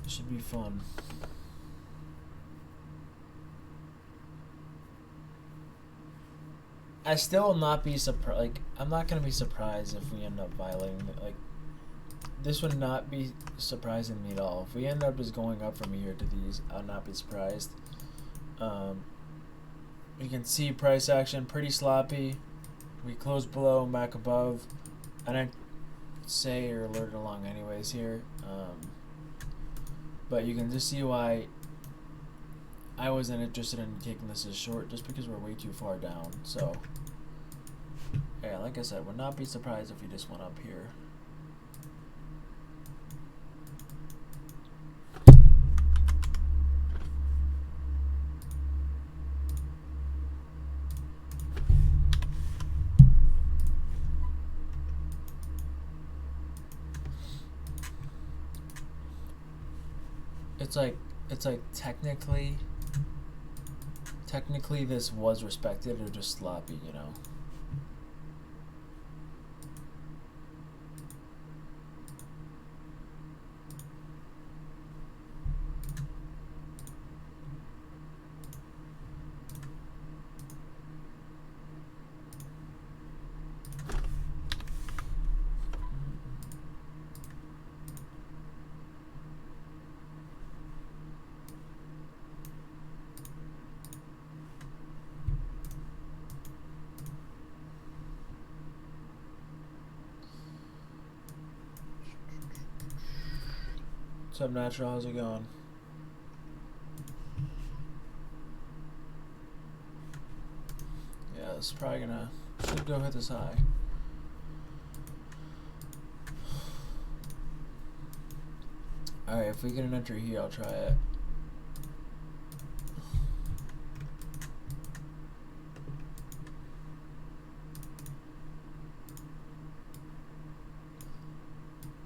This should be fun. I still will not be surprised. Like, I'm not gonna be surprised if we end up violating it. Like, this would not be surprising me at all. If we end up just going up from here to these, I'll not be surprised. You can see price action pretty sloppy. We close below and back above. I didn't say or alert along anyways here. But you can just see why I wasn't interested in taking this as short, just because we're way too far down. So, yeah, like I said, would not be surprised if we just went up here. It's like technically this was respected or just sloppy, you know. What's up, Natural? How's it going? Yeah, it's probably gonna should go hit this high. Alright, if we get an entry here, I'll try it.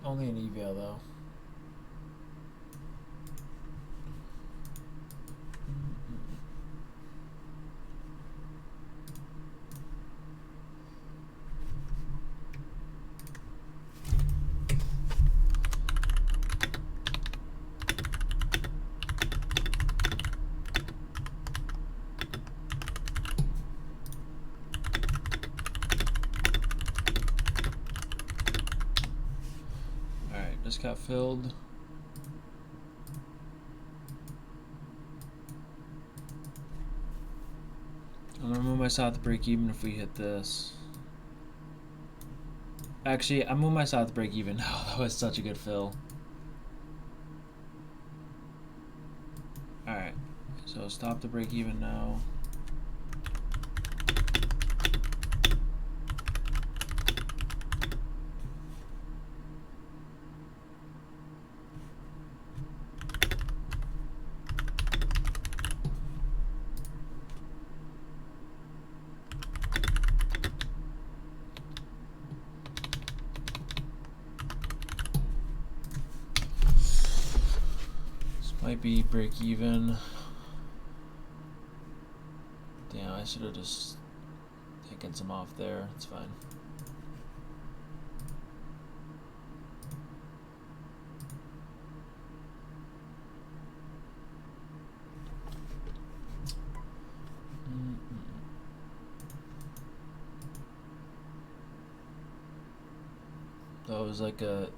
Only an eval though. Just got filled. I'm gonna move my south to break even if we hit this. Actually, I'm moving my south to break even now. That was such a good fill. Alright, so stop the break even now. Might be break even. Damn, I should have just taken some off there. It's fine. That was like a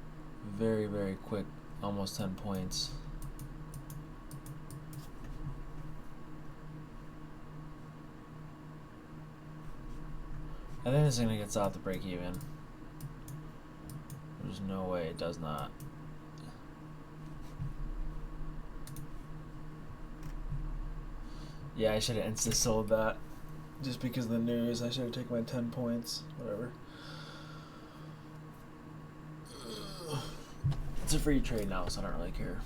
very, very quick, almost 10 points. I think this is gonna get south to break even. There's no way it does not. Yeah, I should have insta sold that just because of the news. I should have taken my 10 points. Whatever. It's a free trade now, so I don't really care.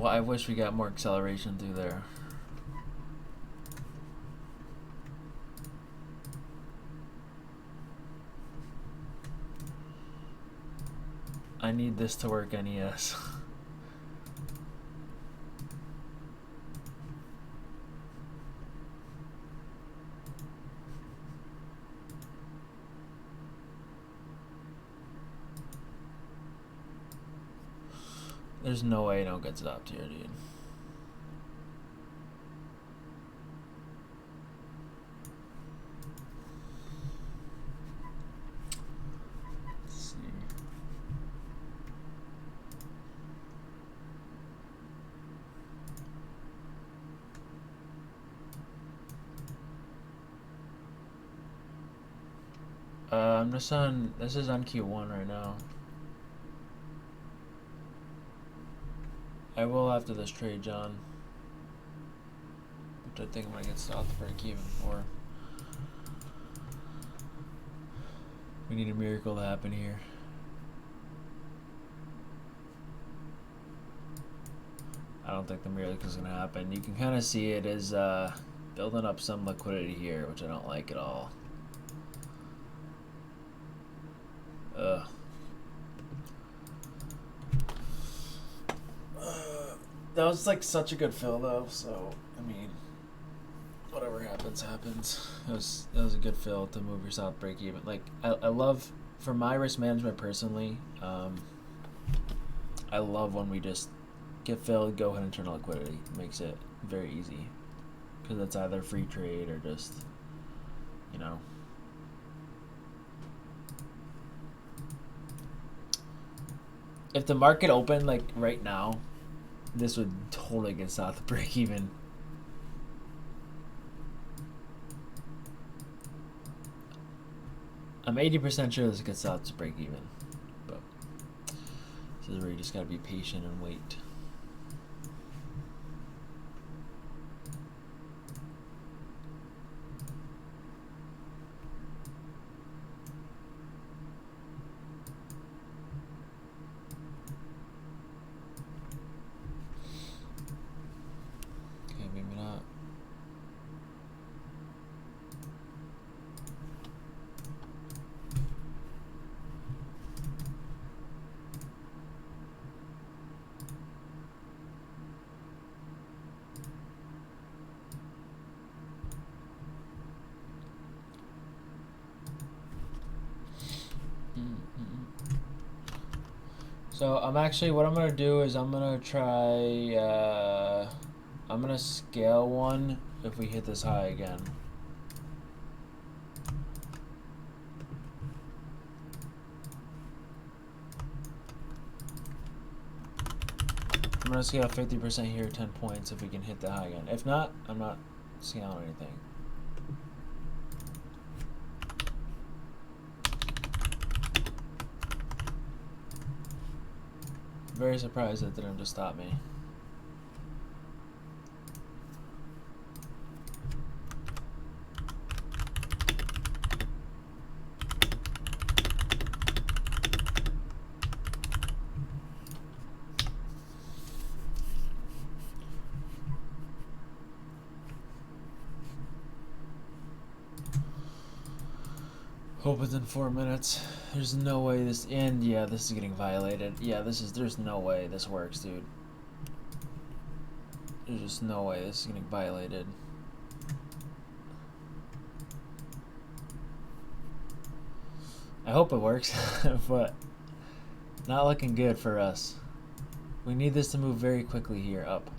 I wish we got more acceleration through there. I need this to work NES. There's no way I don't get stopped here, dude. I'm just on, this is on Q1 right now. I will after this trade, John. Which I think I'm gonna get south to break even for. We need a miracle to happen here. I don't think the miracle is gonna happen. You can kind of see it is building up some liquidity here, which I don't like at all. That was like such a good fill though, so I mean, whatever happens, happens. That was a good fill to move your south break even. Like I love, for my risk management personally, I love when we just get filled, go ahead and turn on liquidity. It makes it very easy because it's either free trade or just, you know. If the market opened like right now, this would totally get south of break even. I'm 80% sure this gets south to break even, but this is where you just gotta be patient and wait. So I'm actually, what I'm gonna do is I'm gonna try, I'm gonna scale one if we hit this high again. I'm gonna scale 50% here, 10 points if we can hit the high again. If not, I'm not scaling anything. Very surprised that didn't just stop me. Hope within 4 minutes. There's no way this, and yeah, this is getting violated. Yeah, there's no way this works, dude. There's just no way this is getting violated. I hope it works, but not looking good for us. We need this to move very quickly here, up.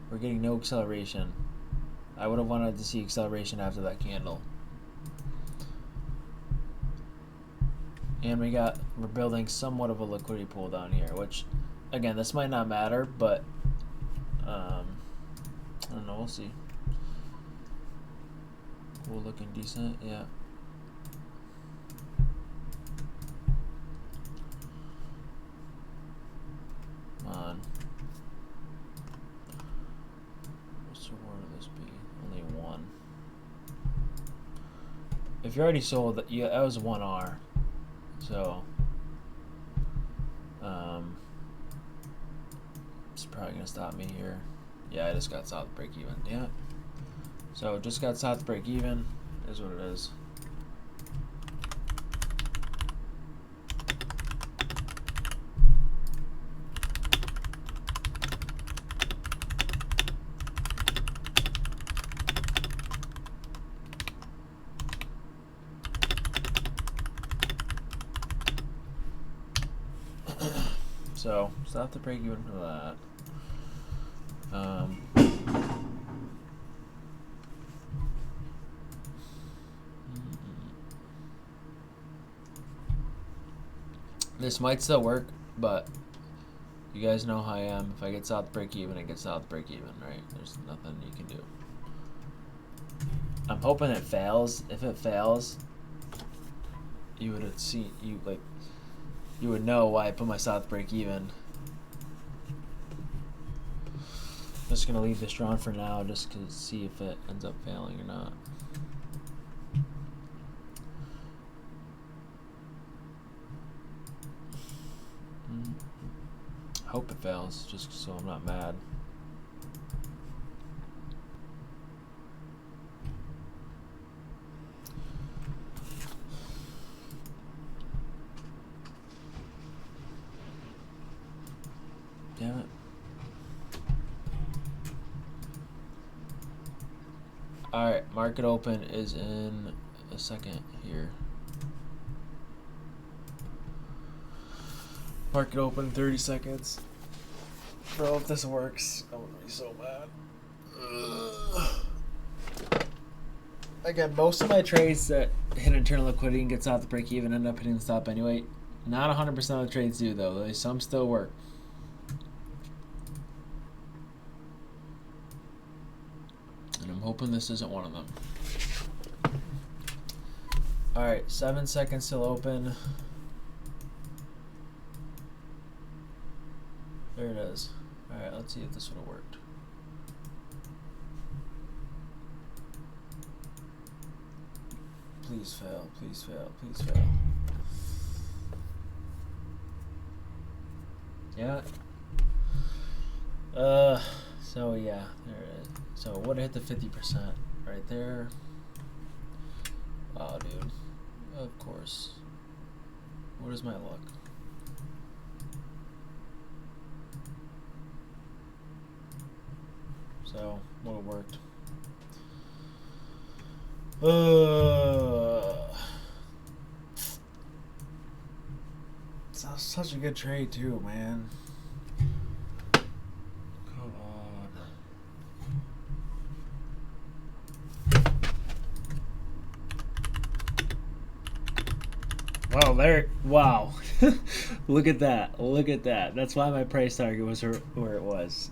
We're getting no acceleration. I would have wanted to see acceleration after that candle. And we're building somewhat of a liquidity pool down here, which, again, this might not matter, but I don't know, we'll see. Pool looking decent, yeah. Come on. What's the reward of this be? Only 1. If you already sold, yeah, that was 1R. So, it's probably gonna stop me here. Yeah, I just got south break even. Yeah. So just got south break even. Is what it is. So stop the break even for that. This might still work, but you guys know how I am. If I get south break even, it gets south break even, right? There's nothing you can do. I'm hoping it fails. If it fails, you would have seen you would know why I put my south break even. I'm just gonna leave this drawn for now, just to see if it ends up failing or not. Hope it fails, just so I'm not mad. Damn it. Alright, market open is in a second here. Market open 30 seconds. Bro, if this works, I'm gonna be so mad. Again, most of my trades that hit internal liquidity and gets out the break even end up hitting the stop anyway. Not 100% of the trades do though. Some still work. And I'm hoping this isn't one of them. Alright, 7 seconds still open. There it is. Alright, let's see if this would have worked. Please fail, please fail, please fail. Yeah. So yeah, there it is. So it would have hit the 50% right there. Wow, dude. Of course. What is my luck? So, would have worked. It's such a good trade too, man. Come on. Wow, there. Wow. Look at that. Look at that. That's why my price target was where it was.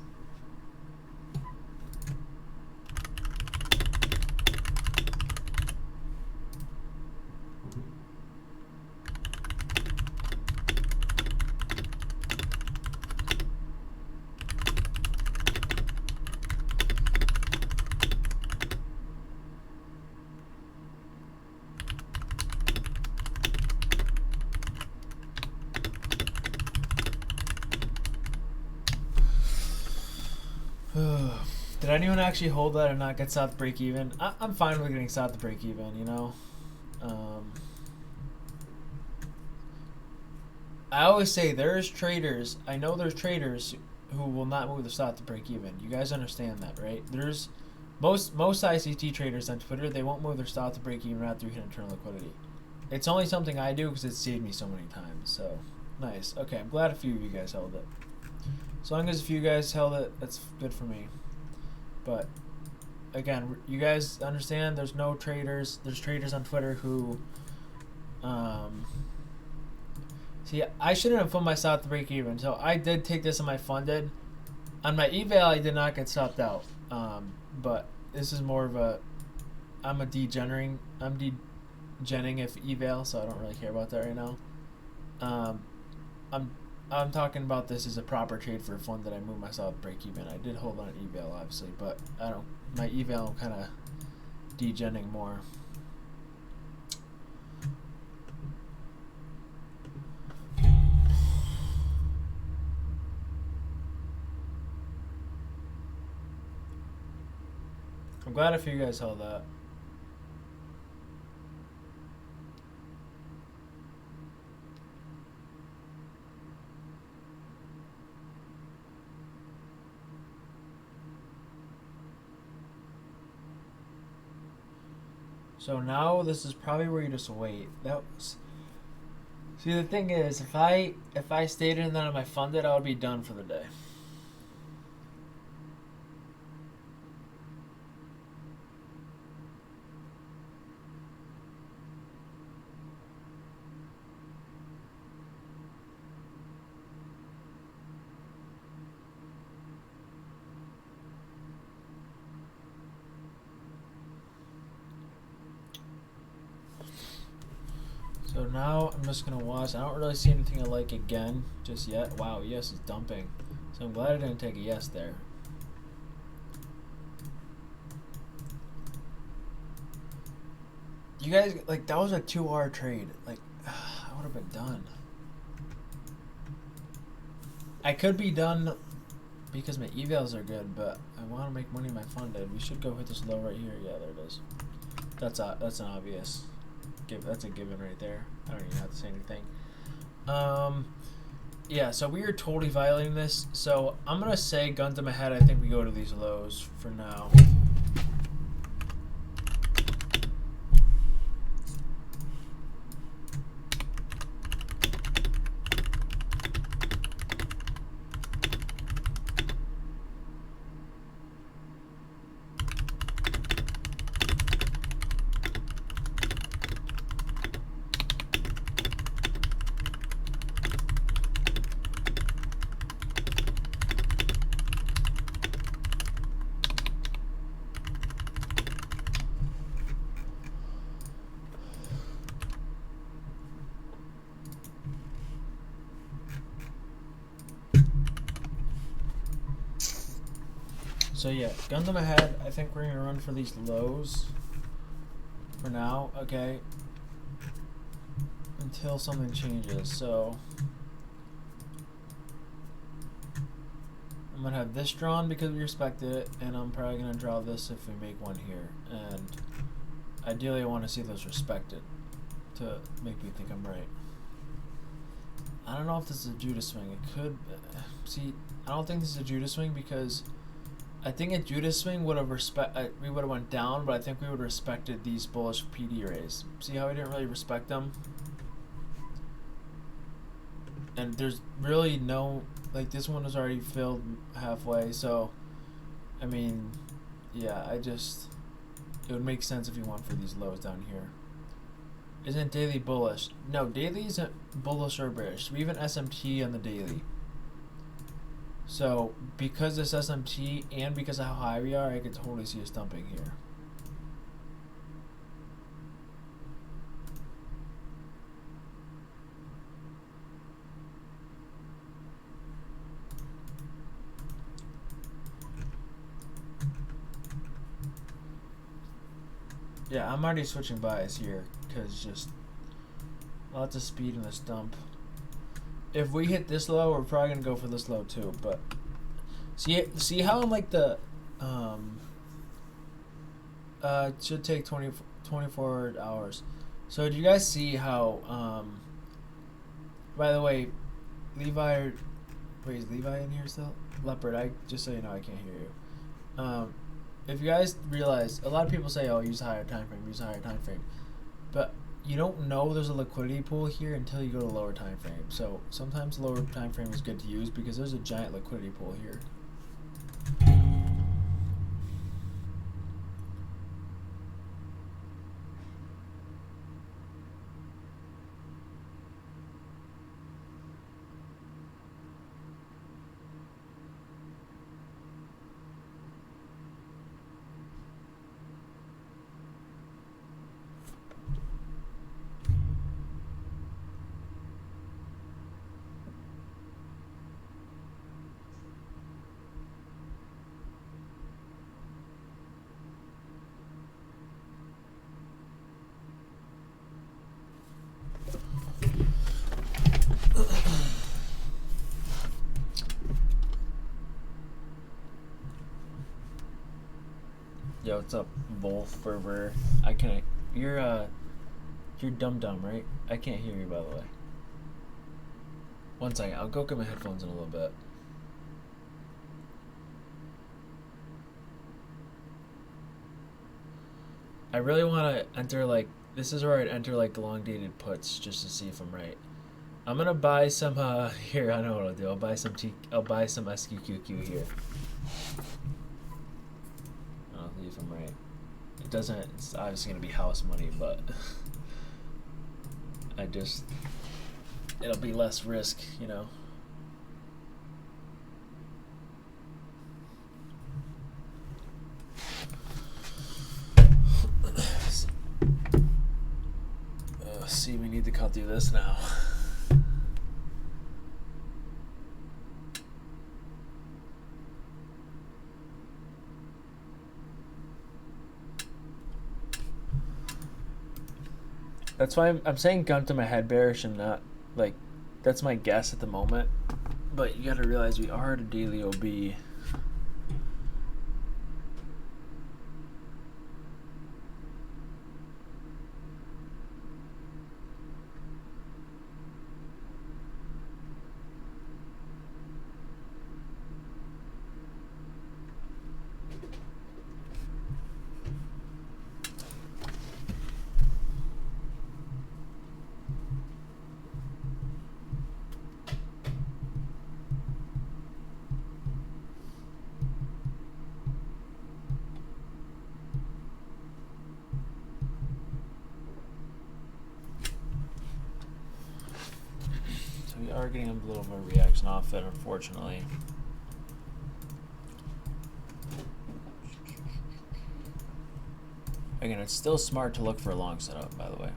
Did anyone actually hold that and not get south break even? I'm fine with getting south to break even, you know. I always say there's traders. I know there's traders who will not move the stock to break even. You guys understand that, right? There's most ICT traders on Twitter. They won't move their stock to break even after you hit internal liquidity. It's only something I do because it saved me so many times. So nice. Okay, I'm glad a few of you guys held it. As long as a few guys held it, that's good for me. But again, you guys understand there's no traders. There's traders on Twitter who, see, I shouldn't have put my stop to break even. So I did take this on my funded. On my eval, I did not get stopped out. But this is more of a, I'm degenning if eval, so I don't really care about that right now. I'm talking about this as a proper trade for a fund that I moved myself break even. I did hold on eval obviously, but I don't. My eval I'm kind of degenning more. I'm glad if you guys held that. So now this is probably where you just wait. See, the thing is, if I stayed in that on my funded, I would be done for the day. So now I'm just gonna watch. I don't really see anything I like again just yet. Wow, yes is dumping. So I'm glad I didn't take a yes there. You guys, like, that was a 2-hour trade. Like, I would have been done. I could be done because my evals are good, but I want to make money in my funded. We should go hit this low right here. Yeah, there it is. That's an obvious. That's a given right there. I don't even have to say anything. Yeah, so we are totally violating this. So I'm gonna say, gun to my head, I think we go to these lows for now. So yeah, gun to my head, I think we're gonna run for these lows for now, okay? Until something changes. So I'm gonna have this drawn because we respected it, and I'm probably gonna draw this if we make one here. And ideally I wanna see those respected to make me think I'm right. I don't know if this is a Judas swing. It could see, I don't think this is a Judas swing because I think a Judas swing would have we would have went down, but I think we would have respected these bullish PD rays. See how we didn't really respect them? And there's really no, like, this one was already filled halfway, so I mean, yeah, it would make sense if you went for these lows down here. Isn't daily bullish? No, daily isn't bullish or bearish. We have an SMT on the daily. So, because this SMT and because of how high we are, I could totally see us dumping here. Yeah, I'm already switching bias here because just lots of speed in this dump. If we hit this low, we're probably gonna go for this low too. But see how I'm like the it should take 24 hours. So do you guys see how by the way, Levi, wait, is Levi in here still? Leopard, just so you know, I can't hear you. If you guys realize, a lot of people say, oh, use a higher time frame, use a higher time frame, but you don't know there's a liquidity pool here until you go to lower time frame. So sometimes lower time frame is good to use because there's a giant liquidity pool here. Yo, what's up, Wolf Fervor? I can't. You're dumb, right? I can't hear you, by the way. One second, I'll go get my headphones in a little bit. I really want to enter, like, this is where I'd enter, like, long dated puts just to see if I'm right. I'm gonna buy some. Here, I know what I'll do. I'll buy some SQQQ here. I'll see if I'm right. It doesn't. It's obviously gonna be house money, but it'll be less risk, you know. See, we need to cut through this now. That's why I'm saying gun to my head bearish and not, like, that's my guess at the moment. But you gotta realize we are at a daily OB. We are getting a little bit of reaction off it, unfortunately. Again, it's still smart to look for a long setup, by the way.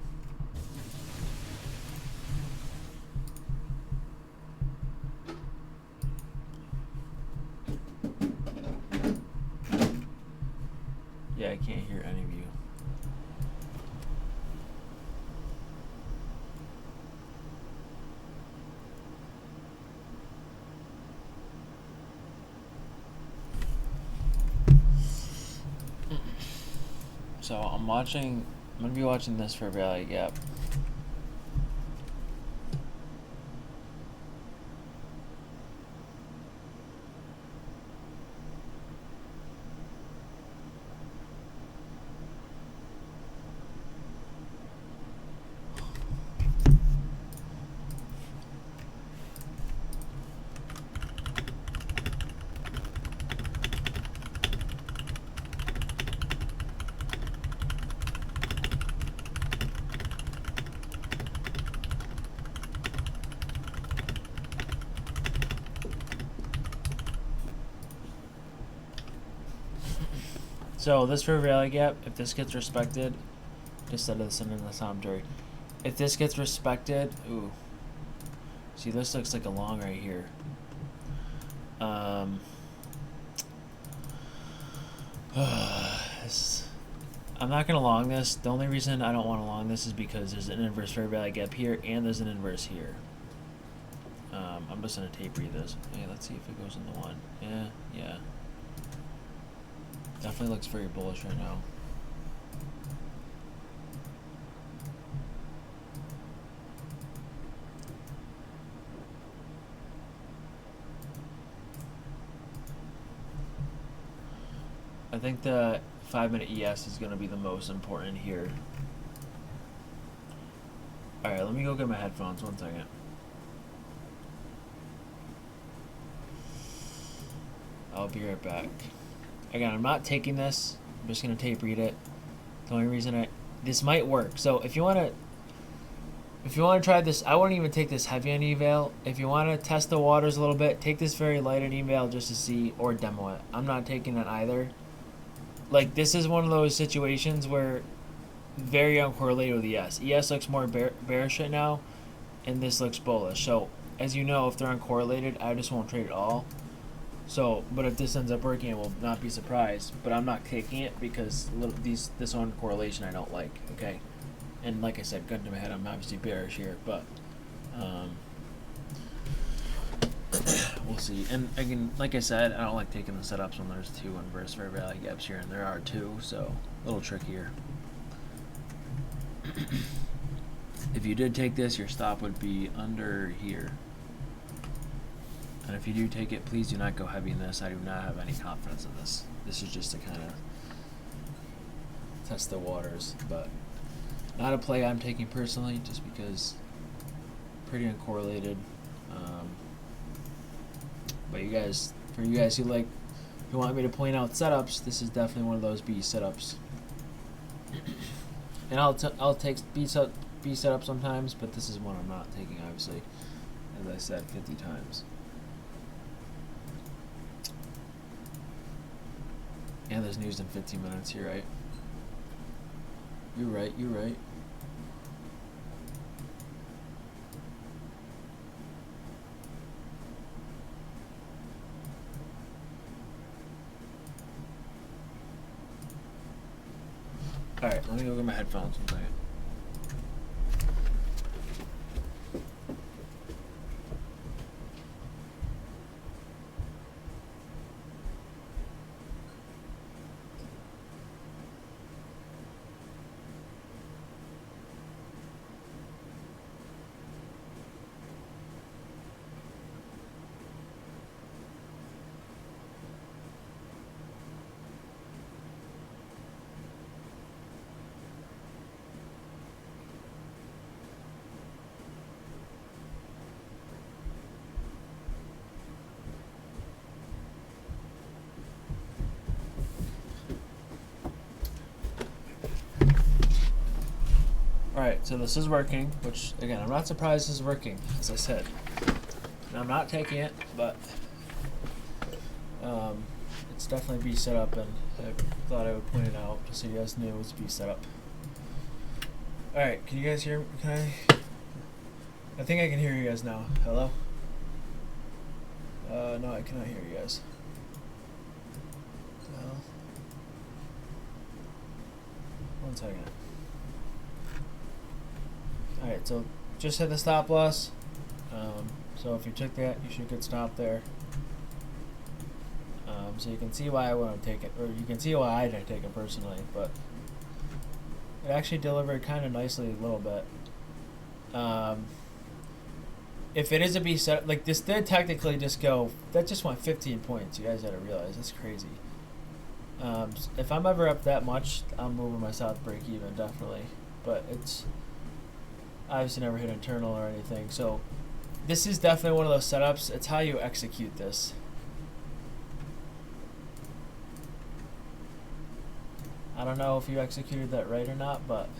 Yeah, I can't hear any of you. So I'm gonna be watching this for a value gap. So this for value gap, if this gets respected, just set this in the commentary. If this gets respected, ooh, see this looks like a long right here. I'm not gonna long this. The only reason I don't want to long this is because there's an inverse fair value gap here and there's an inverse here. I'm just gonna tape read this. Hey, let's see if it goes into one. Yeah. Definitely looks very bullish right now. I think the 5-minute ES is going to be the most important here. Alright, let me go get my headphones. 1 second. I'll be right back. Again, I'm not taking this. I'm just going to tape read it. The only reason this might work. So if you want to try this, I wouldn't even take this heavy on eval. If you want to test the waters a little bit, take this very light on eval just to see, or demo it. I'm not taking that either. Like, this is one of those situations where very uncorrelated with ES. ES looks more bearish right now, and this looks bullish. So, as you know, if they're uncorrelated, I just won't trade at all. So, but if this ends up working, I will not be surprised. But I'm not taking it because this one correlation I don't like. Okay, and like I said, gun to my head, I'm obviously bearish here, but we'll see. And again, like I said, I don't like taking the setups when there's 2 inverse fair value gaps here, and there are 2, so a little trickier. If you did take this, your stop would be under here. And if you do take it, please do not go heavy in this. I do not have any confidence in this. This is just to kind of test the waters, but not a play I'm taking personally, just because pretty uncorrelated. But you guys, for you guys who want me to point out setups, this is definitely one of those B setups. And I'll take B setup sometimes, but this is one I'm not taking, obviously, as I said 50 times. And there's news in 15 minutes. You're right. You're right. You're right. All right, let me go get my headphones one second. Alright, so this is working, which, again, I'm not surprised this is working, as I said. And I'm not taking it, but it's definitely B setup, and I thought I would point it out just so you guys knew it was B setup. Alright, can you guys hear me? I think I can hear you guys now. Hello? No, I cannot hear you guys. What the hell? One second. Alright, so just hit the stop loss. So if you took that, you should get stopped there. So you can see why I wouldn't take it, or you can see why I didn't take it personally, but it actually delivered kind of nicely a little bit. If it is a B set, like this did technically just go, that just went 15 points. You guys gotta realize, that's crazy. If I'm ever up that much, I'm moving my south break even, definitely. But it's obviously never hit internal or anything. So this is definitely one of those setups. It's how you execute this. I don't know if you executed that right or not, but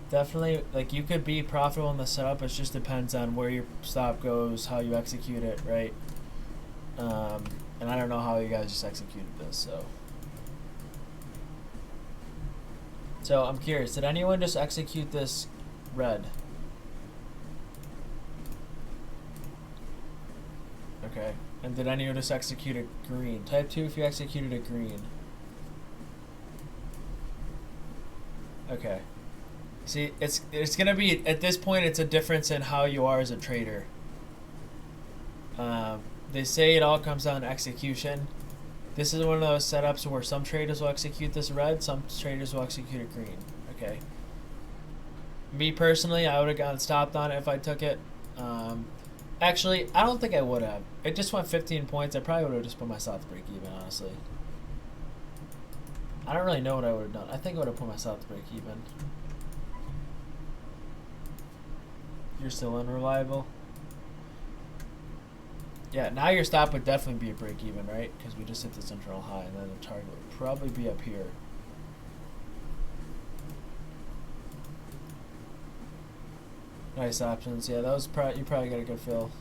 definitely, like, you could be profitable in the setup. It just depends on where your stop goes, how you execute it, right? And I don't know how you guys just executed this, so I'm curious, did anyone just execute this red? Okay, and did anyone just execute it green? Type 2 if you executed it green. Okay. See, it's gonna be, at this point, it's a difference in how you are as a trader. They say it all comes down to execution. This is one of those setups where some traders will execute this red, some traders will execute it green. Okay. Me personally, I would have gotten stopped on it if I took it. Actually, I don't think I would have. It just went 15 points. I probably would have just put my south break even, honestly. I don't really know what I would have done. I think I would have put my south break even. You're still unreliable? Yeah, now your stop would definitely be a break even, right? Because we just hit this internal high, and then the target would probably be up here. Nice options. Yeah, that was you probably got a good fill.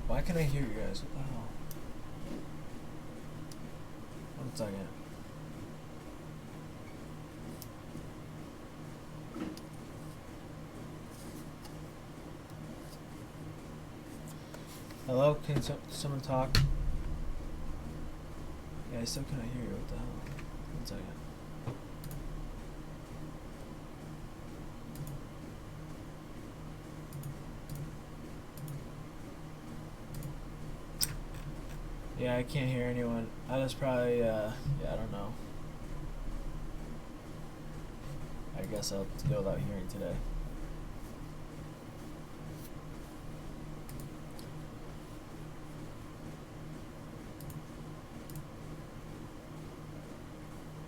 Why can I hear you guys? What the hell? One second. Hello? Can someone talk? Yeah, I still cannot hear you. What the hell? One second. Yeah, I can't hear anyone. I was probably, yeah, I don't know. I guess I'll go without hearing today.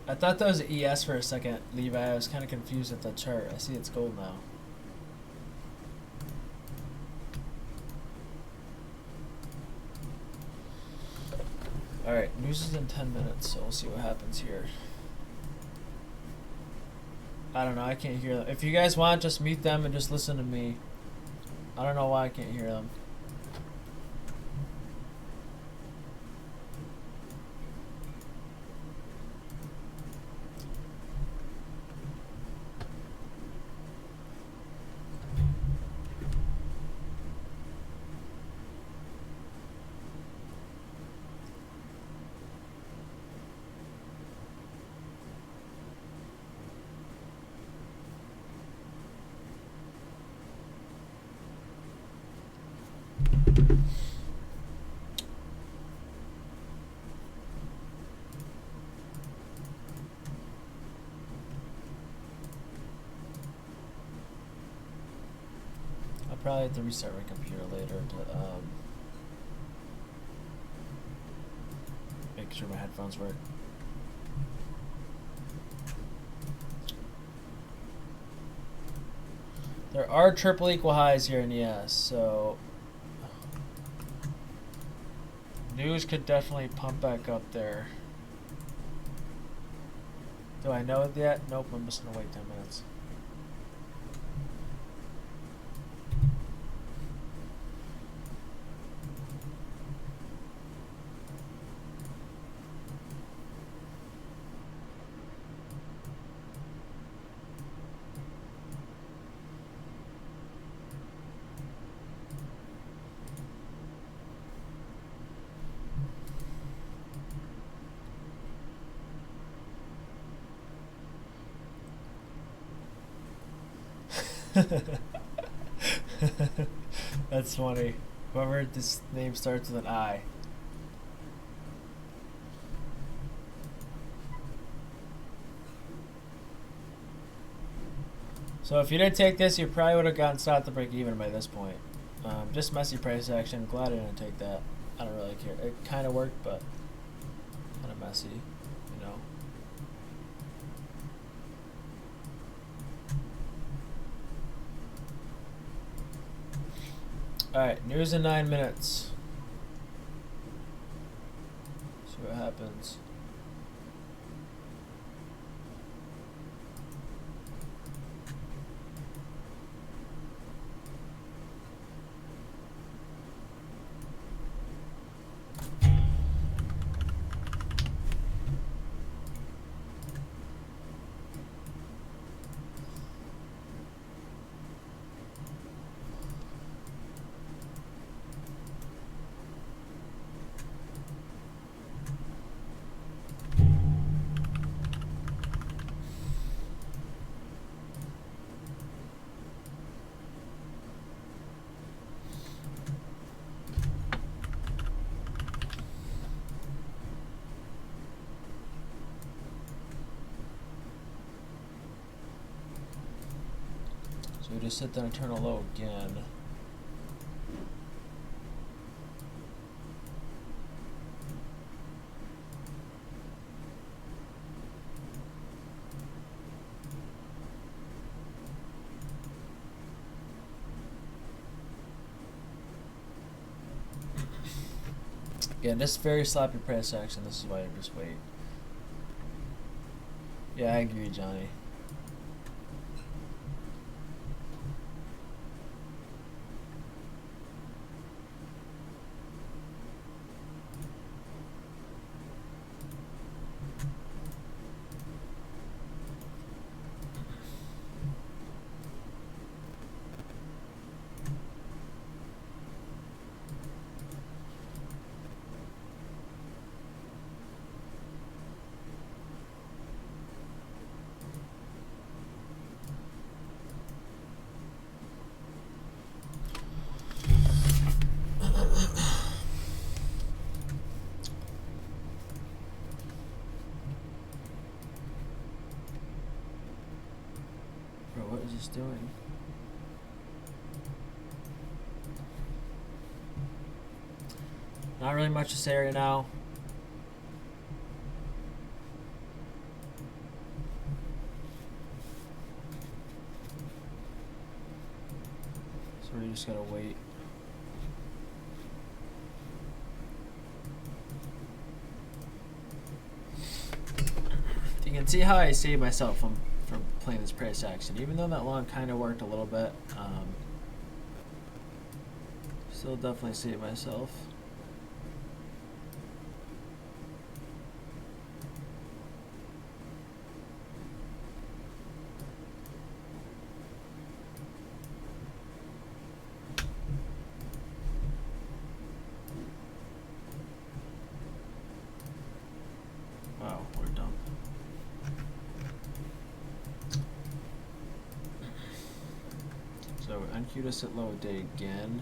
I thought that was ES for a second, Levi. I was kind of confused at the chart. I see it's gold now. Alright, news is in 10 minutes, so we'll see what happens here. I don't know, I can't hear them. If you guys want, just mute them and just listen to me. I don't know why I can't hear them. I'll probably have to restart my computer later to make sure my headphones work. There are triple equal highs here in ES, so news could definitely pump back up there. Do I know it yet? Nope, I'm just gonna wait 10 minutes. That's funny. Whoever this name starts with an I. So if you didn't take this, you probably would have gotten stopped to break even by this point. Just messy price action. Glad I didn't take that. I don't really care. It kind of worked, but kind of messy, you know. Alright, news in 9 minutes. See what happens. So we just hit the internal low again. Again, this is very sloppy price action. This is why I just wait. Yeah, I agree, Johnny. just doing. Not really much to say right now. So we just gotta wait. You can see how I save myself from playing this price action. Even though that long kind of worked a little bit, still definitely save myself. Wow, we're done. So NQ to sit low a day again.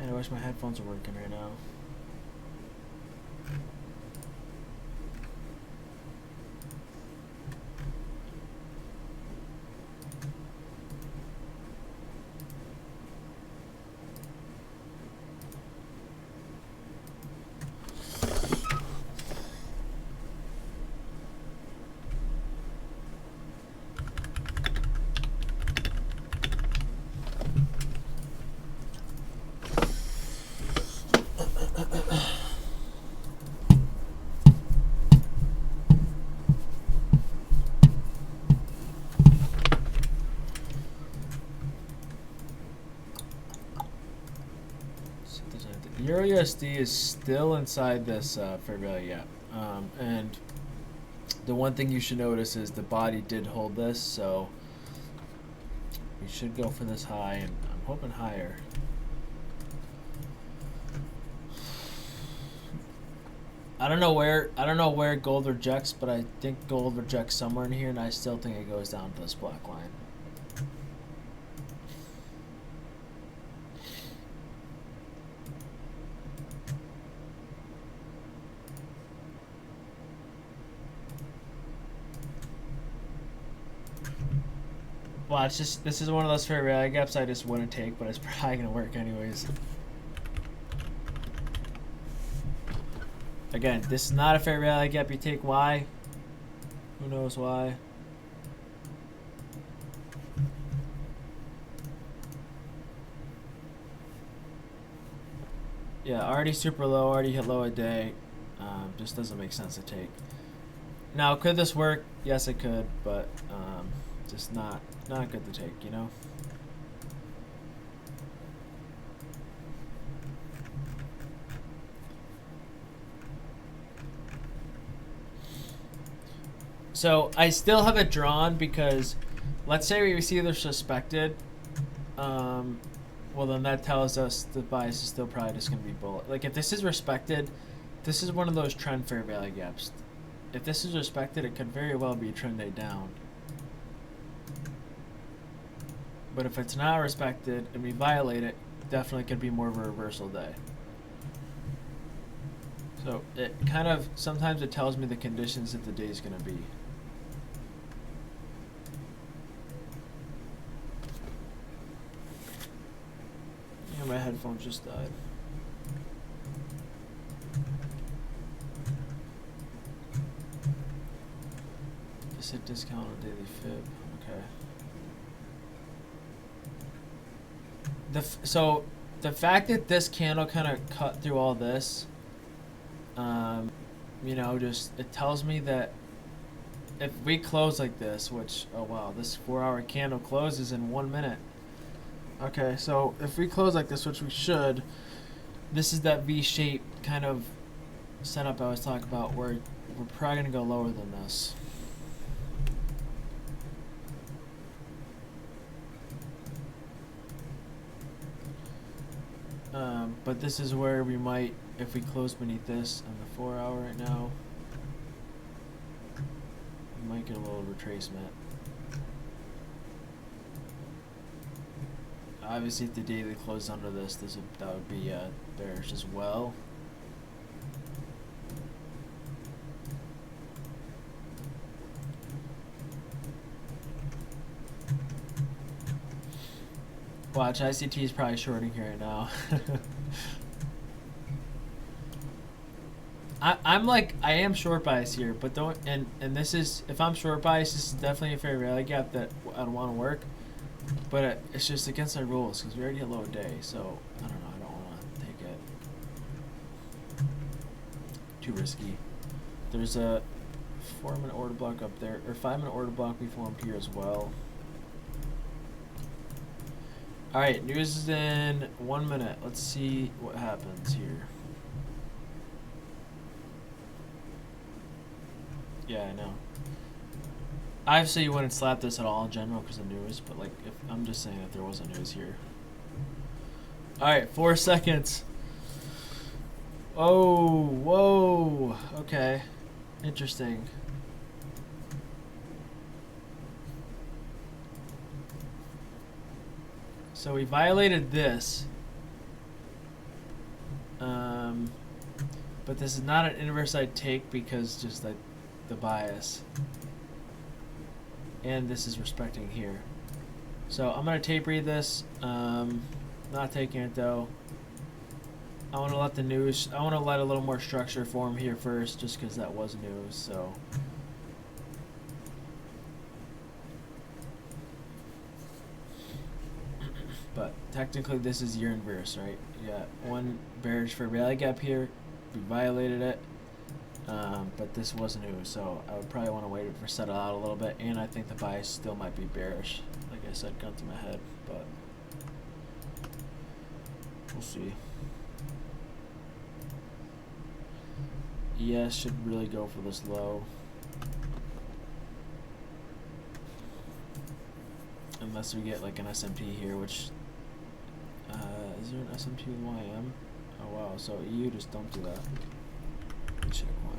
I wish my headphones were working right now. Euro USD is still inside this fair value gap, and the one thing you should notice is the body did hold this, so we should go for this high, and I'm hoping higher. I don't know where gold rejects, but I think gold rejects somewhere in here, and I still think it goes down to this black line. Well, it's just, this is one of those fair value gaps I just wouldn't take, but it's probably gonna work anyways. Again, this is not a fair value gap. You take why? Who knows why? Yeah, already super low, already hit low a day. Just doesn't make sense to take. Now, could this work? Yes, it could, but just not good to take, you know? So I still have it drawn because let's say we receive the suspected, well then that tells us the bias is still probably just going to be bullish. Like if this is respected, this is one of those trend fair value gaps. If this is respected, it could very well be a trend day down. But if it's not respected and we violate it, definitely could be more of a reversal day. So it kind of, sometimes it tells me the conditions that the day is going to be. Yeah, my headphones just died. Just hit discount on daily fib. Okay. So the fact that this candle kind of cut through all this, you know, just it tells me that if we close like this, which, oh wow, this 4-hour candle closes in 1 minute. Okay, so if we close like this, which we should, this is that V-shape kind of setup I was talking about where we're probably going to go lower than this. But this is where we might, if we close beneath this on the 4 hour right now, we might get a little retracement. Obviously, if the daily closed under this, that would be bearish as well. Watch, ICT is probably shorting here right now. I am short bias here, but don't, and this is, if I'm short bias, this is definitely a fair rally gap that I don't want to work, but it's just against our rules because we already hit low day, so I don't know, I don't want to take it. Too risky. There's a 4-minute order block up there, or 5-minute order block we formed here as well. Alright, news is in 1 minute. Let's see what happens here. Yeah, I know. Obviously, you wouldn't slap this at all in general because of news, but like, if I'm just saying that there wasn't news here. Alright, 4 seconds. Oh, whoa. Okay. Interesting. So we violated this. But this is not an inverse side take because just like the bias. And this is respecting here. So I'm going to tape read this. Not taking it though. I want to let the news, I want to let a little more structure form here first just because that was news. So but technically this is your inverse, right? You got one bearish for rally gap here. We violated it. But this was news, so I would probably want to wait for settle out a little bit, and I think the bias still might be bearish. Like I said, gun to my head, but we'll see. ES should really go for this low. Unless we get like an SMT here, which, is there an SMT with YM? Oh wow, so EU just don't do that. Check YM.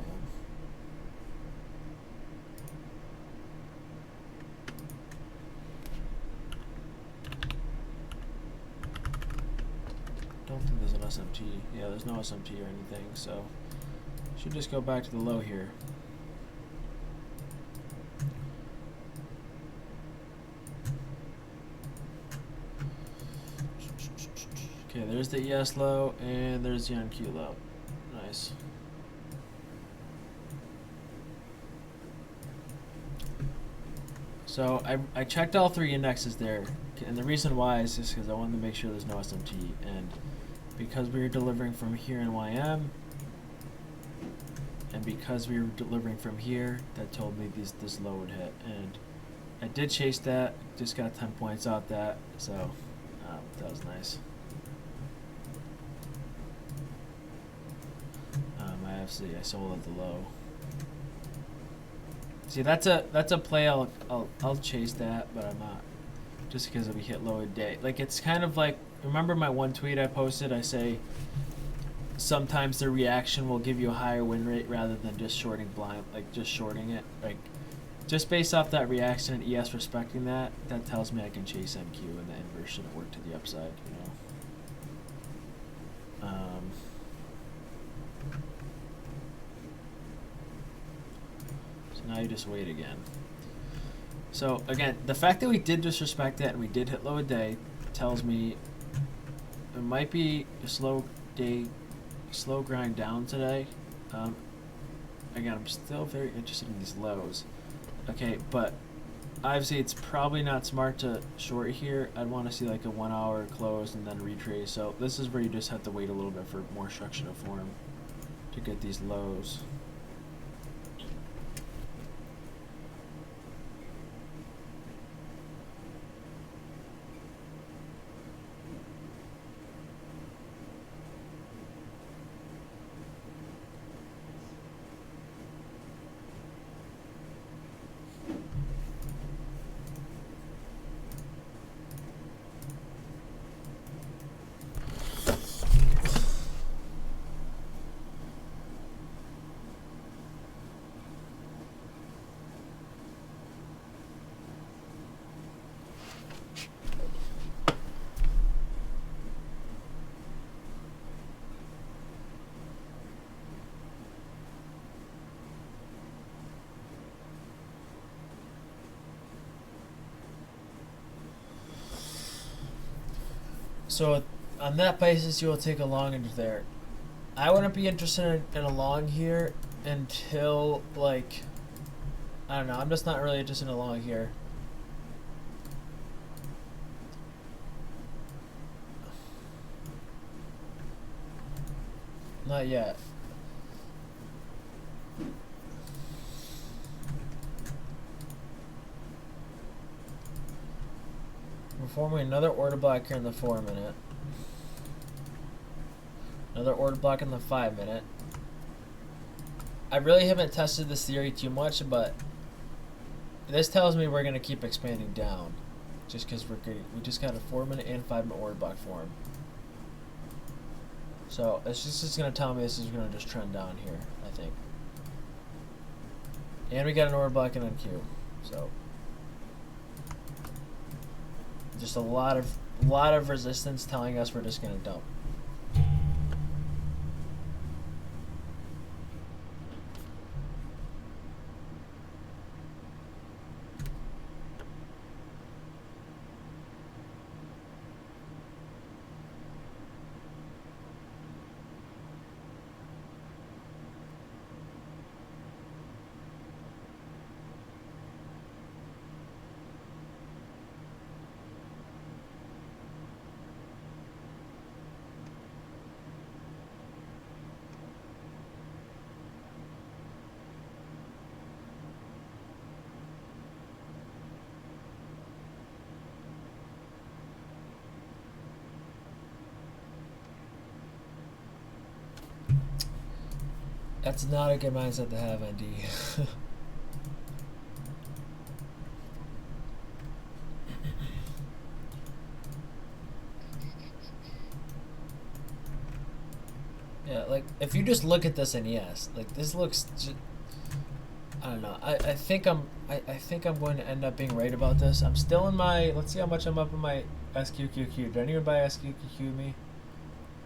Don't think there's an SMT. Yeah, there's no SMT or anything, so should just go back to the low here. Okay, there's the ES low, and there's the NQ low. Nice. So I checked all 3 indexes there, and the reason why is just because I wanted to make sure there's no SMT, and because we were delivering from here in YM, and because we were delivering from here, that told me this low would hit, and I did chase that, just got 10 points out that, so that was nice. I sold at the low. See, that's a play. I'll chase that, but I'm not, just because we hit low a day. Like, it's kind of like, remember my one tweet I posted? I say sometimes the reaction will give you a higher win rate rather than just shorting blind, like just shorting it. Like, just based off that reaction and ES respecting that, that tells me I can chase MQ and the inverse shouldn't work to the upside, you know. Now you just wait again. So again, the fact that we did disrespect that and we did hit low a day tells me it might be a slow day, slow grind down today. Again, I'm still very interested in these lows. Okay, but obviously it's probably not smart to short here. I'd want to see like a 1 hour close and then retrace. So this is where you just have to wait a little bit for more structure to form to get these lows. So on that basis, you will take a long into there. I wouldn't be interested in a long here until, like, I don't know. I'm just not really interested in a long here. Not yet. We're forming another order block here in the 4 minute. Another order block in the 5 minute. I really haven't tested this theory too much, but this tells me we're going to keep expanding down. Just because we just got a 4 minute and 5 minute order block form. So it's just going to tell me this is going to just trend down here, I think. And we got an order block in NQ. So just a lot of resistance telling us we're just going to dump. That's not a good mindset to have, ND. Yeah, like, if you just look at this and yes, like, this looks just, I don't know. I think I'm going to end up being right about this. I'm still in my, let's see how much I'm up in my SQQQ. Did anyone buy SQQQ me?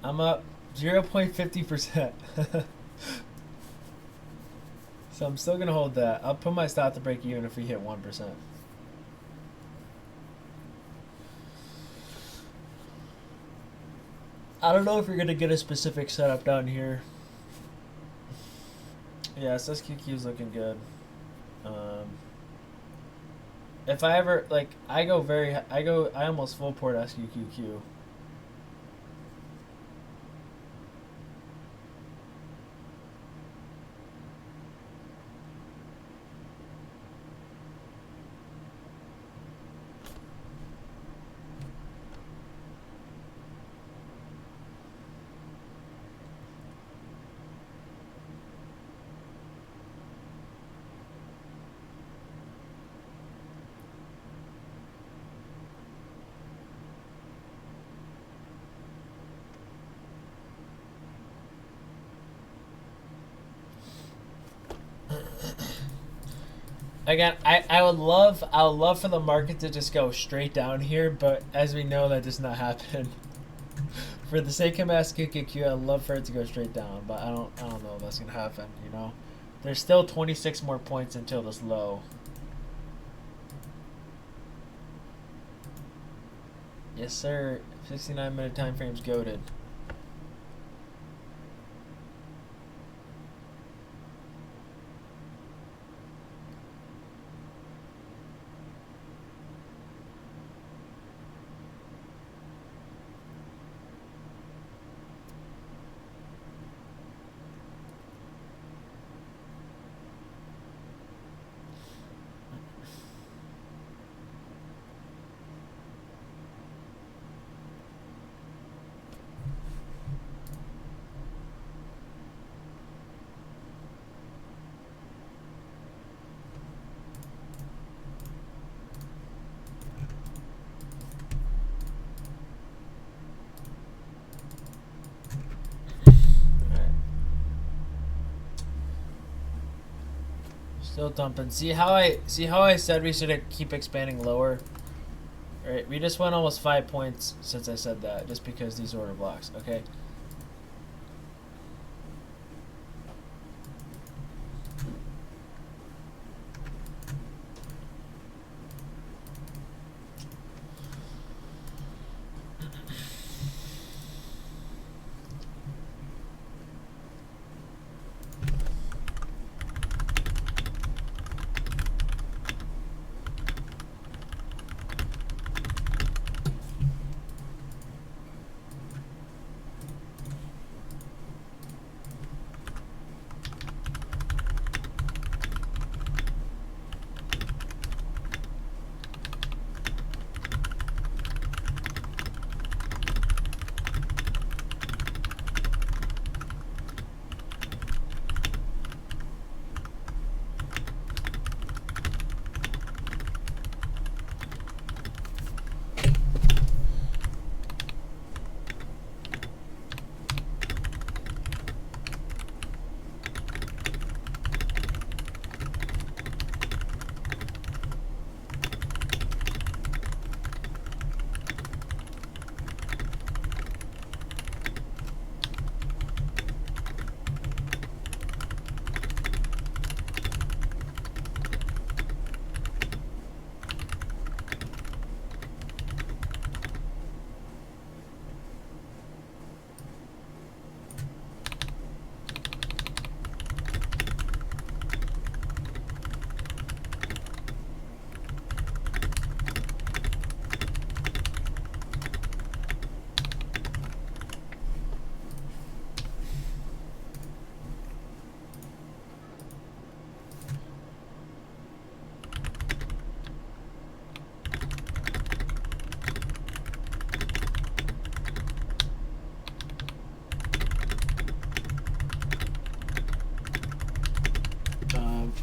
I'm up 0.50%. So I'm still going to hold that. I'll put my stop to break even if we hit 1%. I don't know if you're going to get a specific setup down here. Yeah, SQQ is looking good. If I ever, like, I almost full port SQQQ. Again, I would love for the market to just go straight down here, but as we know, that does not happen. For the sake of SQQQ, I'd love for it to go straight down, but I don't know if that's gonna happen. You know, there's still 26 more points until this low. Yes, sir. 69-minute time frame's goated. Still dumping. See how I said we should keep expanding lower? Alright, we just went almost 5 points since I said that, just because these order blocks, okay?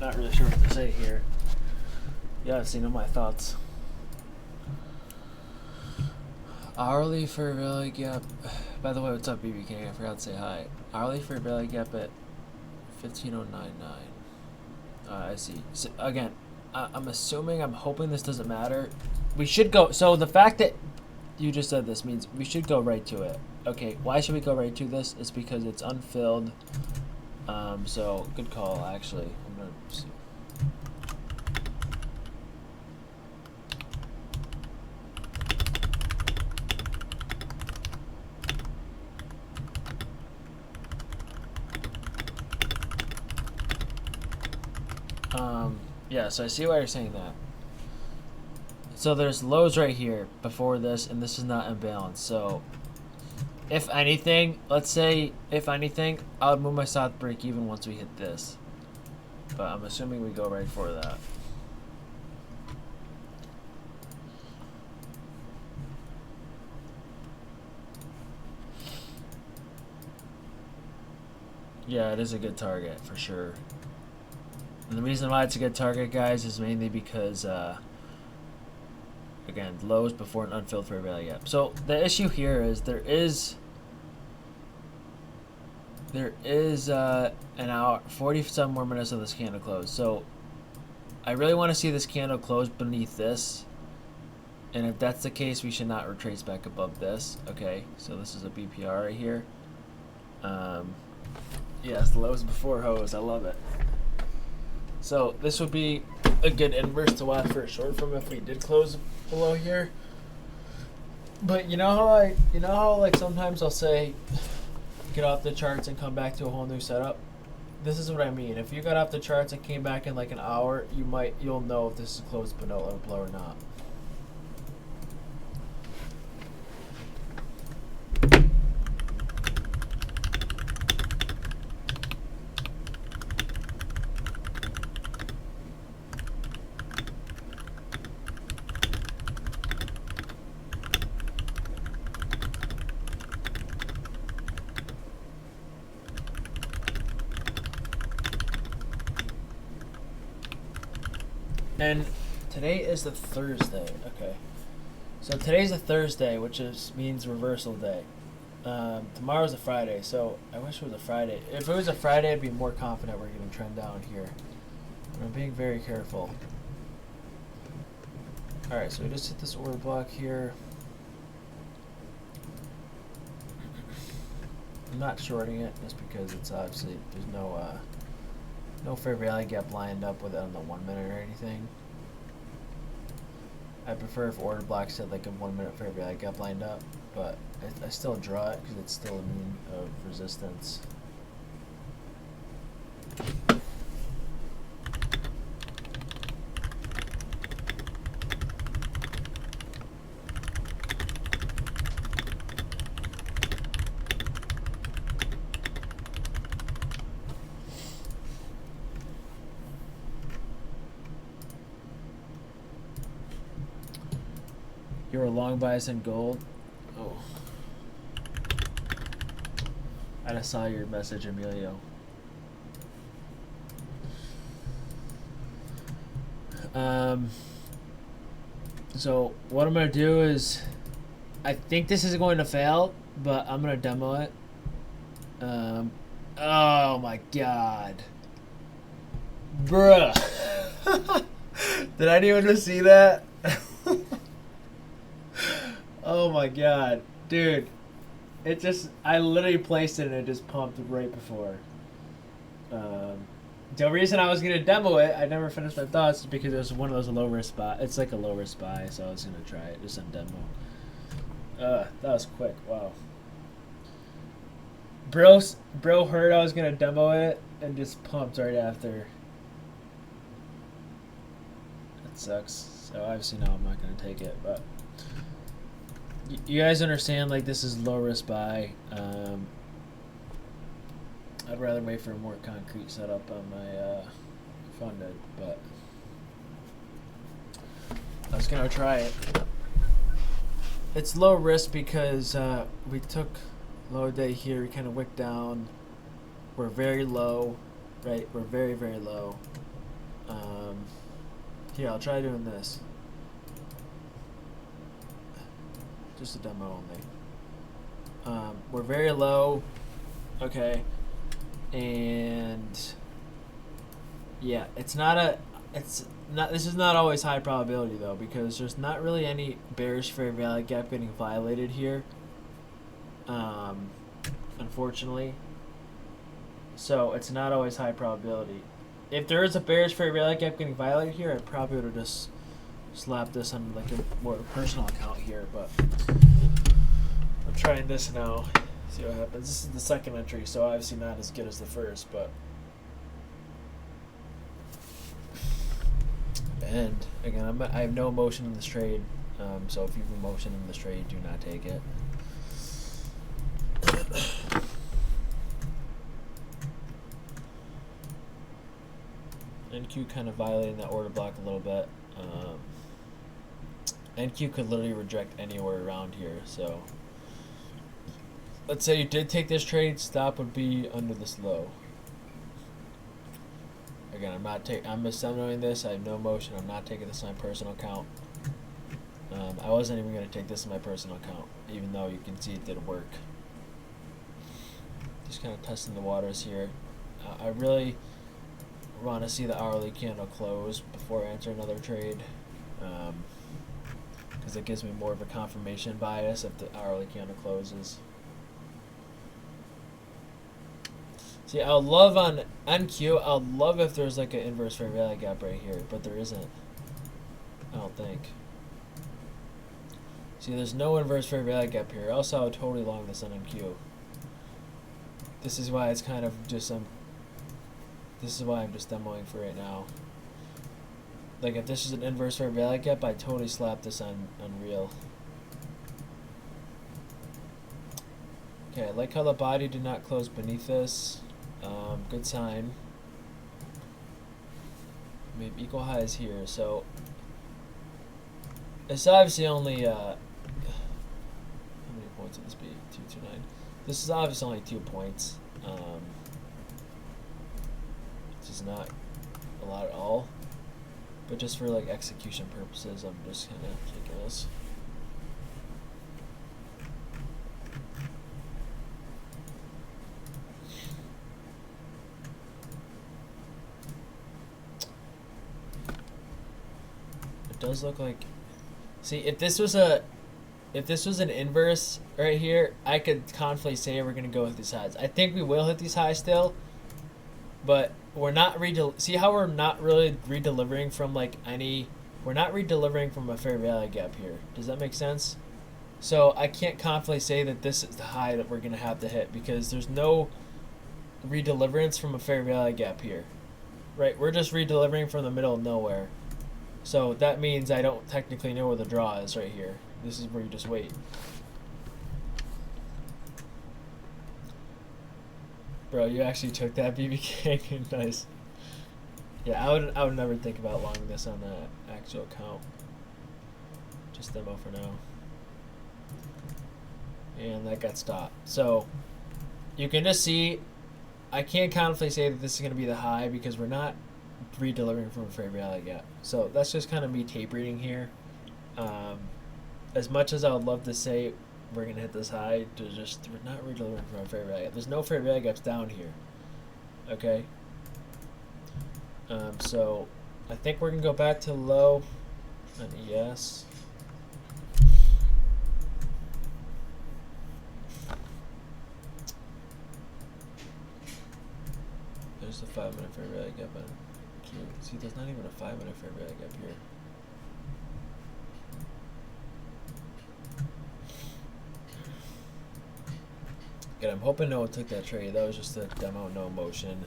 Not really sure what to say here. Yeah, I've seen all my thoughts. Hourly fair value gap. By the way, what's up, BBK? I forgot to say hi. Hourly fair value gap at 15.099. I see. So, again, I'm assuming, I'm hoping this doesn't matter. We should go. So the fact that you just said this means we should go right to it. Okay, why should we go right to this? It's because it's unfilled. So good call, actually. I'm gonna see. Yeah, so I see why you're saying that. So there's lows right here before this, and this is not imbalanced. So if anything, let's say, if anything, I would move my stop break even once we hit this. But I'm assuming we go right for that. Yeah, it is a good target for sure. And the reason why it's a good target, guys, is mainly because, again, lows before an unfilled fair value gap. So the issue here is there is an hour, 47 more minutes of this candle close. So I really want to see this candle close beneath this. And if that's the case, we should not retrace back above this. Okay, so this is a BPR right here. Yes, lows before hose. I love it. So this would be a good inverse to watch for a short from if we did close below here. But you know how like sometimes I'll say get off the charts and come back to a whole new setup. This is what I mean. If you got off the charts and came back in like an hour, you'll know if this is closed below or not. And today is the Thursday. Okay, so today's a Thursday, which means reversal day. Tomorrow's a Friday, so I wish it was a Friday. If it was a Friday, I'd be more confident we're going to trend down here. But I'm being very careful. All right, so we just hit this order block here. I'm not shorting it just because it's obviously there's no fair value gap lined up with it on the 1 minute or anything. I prefer if order blocks had like a 1 minute fair value gap lined up, but I still draw it because it's still a mean of resistance. You're a long bias in gold. Oh. I just saw your message, Emilio. So what I'm gonna do is, I think this is going to fail, but I'm gonna demo it. Oh my god, bruh! Did anyone just see that? Oh my god, dude. It just, I literally placed it and it just pumped right before. The reason I was going to demo it, I never finished my thoughts, is because it was one of those low risk buy. It's like a low risk buy, so I was going to try it just on demo. That was quick, wow. Bro heard I was going to demo it and just pumped right after. That sucks. So obviously now I'm not going to take it, but you guys understand, like, this is low risk buy. I'd rather wait for a more concrete setup on my funded, but I was gonna try it. It's low risk because we took low day here, we kind of wicked down. We're very low, right? We're very, very low. Here, I'll try doing this. Just a demo only. We're very low, okay, and yeah, this is not always high probability though, because there's not really any bearish fair value gap getting violated here, unfortunately. So it's not always high probability. If there is a bearish fair value gap getting violated here, I probably would have just slapped this on like a more personal account here, but I'm trying this now. See what happens. This is the second entry, so obviously not as good as the first, but and again, I have no emotion in this trade, so if you have emotion in this trade, do not take it. NQ kind of violating that order block a little bit. NQ could literally reject anywhere around here, so let's say you did take this trade, stop would be under this low. Again, I'm assembling this. I have no motion. I'm not taking this on my personal account. I wasn't even going to take this in my personal account, even though you can see it did work. Just kind of testing the waters here. I really want to see the hourly candle close before I enter another trade, because it gives me more of a confirmation bias if the hourly candle closes. See, I would love on NQ, I would love if there's like an inverse fair value gap right here, but there isn't. I don't think. See, there's no inverse fair value gap here. Also, I would totally long this on NQ. This is why it's kind of just this is why I'm just demoing for right now. Like, if this is an inverse fair value gap, I'd totally slap this on real. Okay, I like how the body did not close beneath this. Good sign. Maybe equal highs here, so it's obviously only how many points would this be? 229. This is obviously only 2 points. Which is not a lot at all. But just for like execution purposes, I'm just kind of taking this. Does look like, see, if this was an inverse right here, I could confidently say we're gonna go with these highs. I think we will hit these highs still, but we're not see how we're not really redelivering from like we're not redelivering from a fair value gap here. Does that make sense? So I can't confidently say that this is the high that we're gonna have to hit, because there's no redeliverance from a fair value gap here, right? We're just redelivering from the middle of nowhere. So that means I don't technically know where the draw is right here. This is where you just wait. Bro, you actually took that BBK. Nice. Yeah, I would never think about longing this on the actual account. Just demo for now. And that got stopped. So you can just see, I can't confidently say that this is going to be the high, because we're not redelivering from a fair value gap. So that's just kind of me tape reading here. As much as I would love to say we're gonna hit this high, we're not redelivering from a fair value gap. There's no fair value gaps down here. Okay. So I think we're gonna go back to low on ES. There's the 5-minute fair value gap on. See, there's not even a 5-minute fair value gap here. Good, I'm hoping no one took that trade. That was just a demo, no emotion.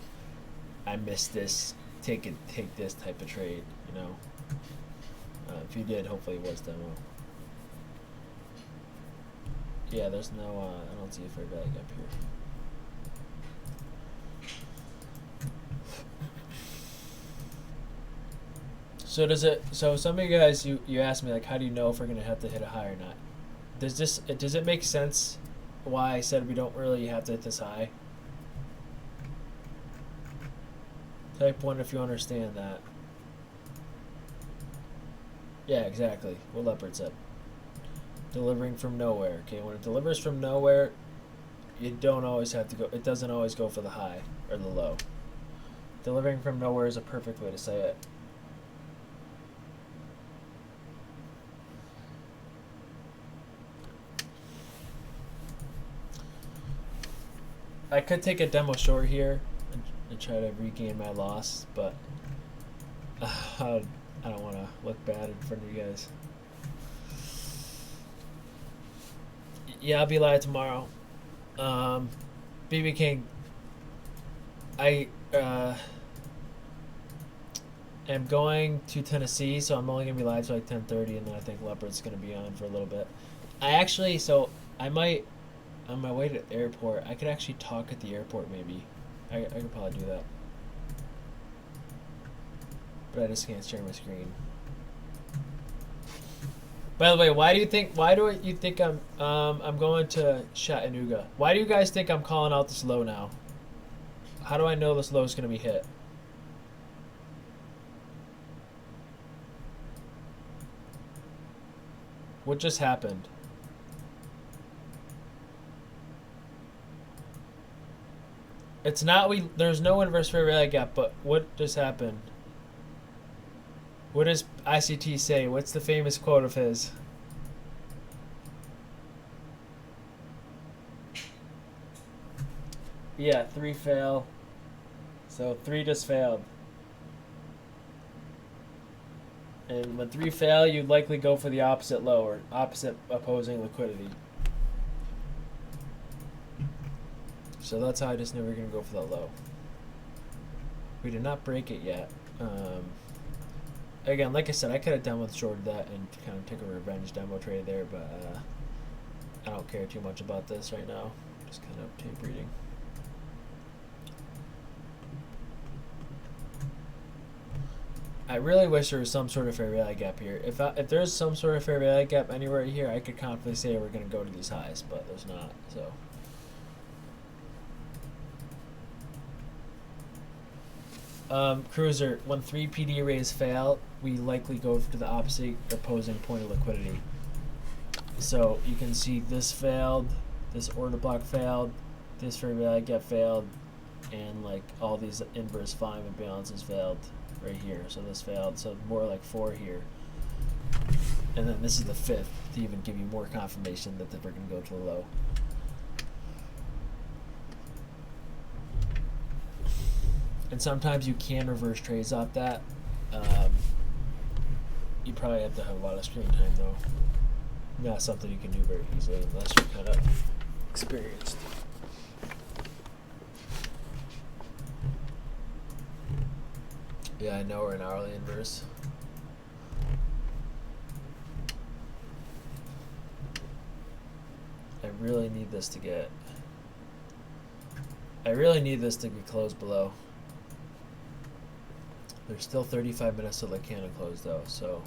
I missed this. Take this type of trade, you know. If you did, hopefully it was demo. Yeah, there's no. I don't see a fair value gap here. So so some of you guys, you asked me, like, how do you know if we're gonna have to hit a high or not? Does it make sense why I said we don't really have to hit this high? Type 1 if you understand that. Yeah, exactly. What Leopard said. Delivering from nowhere. Okay, when it delivers from nowhere, you don't always have to go. It doesn't always go for the high or the low. Delivering from nowhere is a perfect way to say it. I could take a demo short here and try to regain my loss, but I don't want to look bad in front of you guys. Yeah, I'll be live tomorrow. BB King, I am going to Tennessee, so I'm only gonna be live till like 10:30, and then I think Leopard's gonna be on for a little bit. I might, on my way to the airport, I could actually talk at the airport maybe. I could probably do that. But I just can't share my screen. By the way, why do you think I'm going to Chattanooga? Why do you guys think I'm calling out this low now? How do I know this low is going to be hit? What just happened? It's not there's no inverse fair value gap, but what just happened? What does ICT say? What's the famous quote of his? Yeah, 3 fail. So 3 just failed. And when 3 fail, you'd likely go for the opposite low or opposite opposing liquidity. So that's how I just knew we were going to go for that low. We did not break it yet. Again, like I said, I could have demo shorted that and kind of took a revenge demo trade there, but I don't care too much about this right now. Just kind of tape reading. I really wish there was some sort of fair value gap here. If there's some sort of fair value gap anywhere here, I could confidently say we're going to go to these highs, but there's not. So. Cruiser, when 3 PD arrays fail, we likely go to the opposite opposing point of liquidity. So you can see this failed, this order block failed, this fair value gap failed, and like all these inverse volume imbalances failed right here. So this failed, so more like 4 here. And then this is the 5th to even give you more confirmation that we're going to go to the low. And sometimes you can reverse trades off that. You probably have to have a lot of screen time though. Not something you can do very easily unless you're kind of experienced. Yeah, I know we're in hourly inverse. I really need this to be closed below. There's still 35 minutes till the candle close though, so.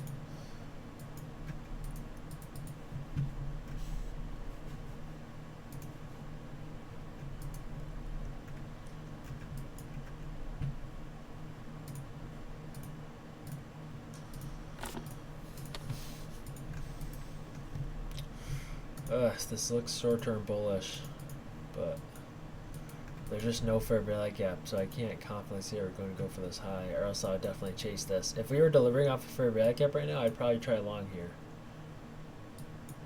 This looks short-term bullish, but there's just no fair value gap, so I can't confidently say we're going to go for this high, or else I would definitely chase this. If we were delivering off a fair value gap right now, I'd probably try long here,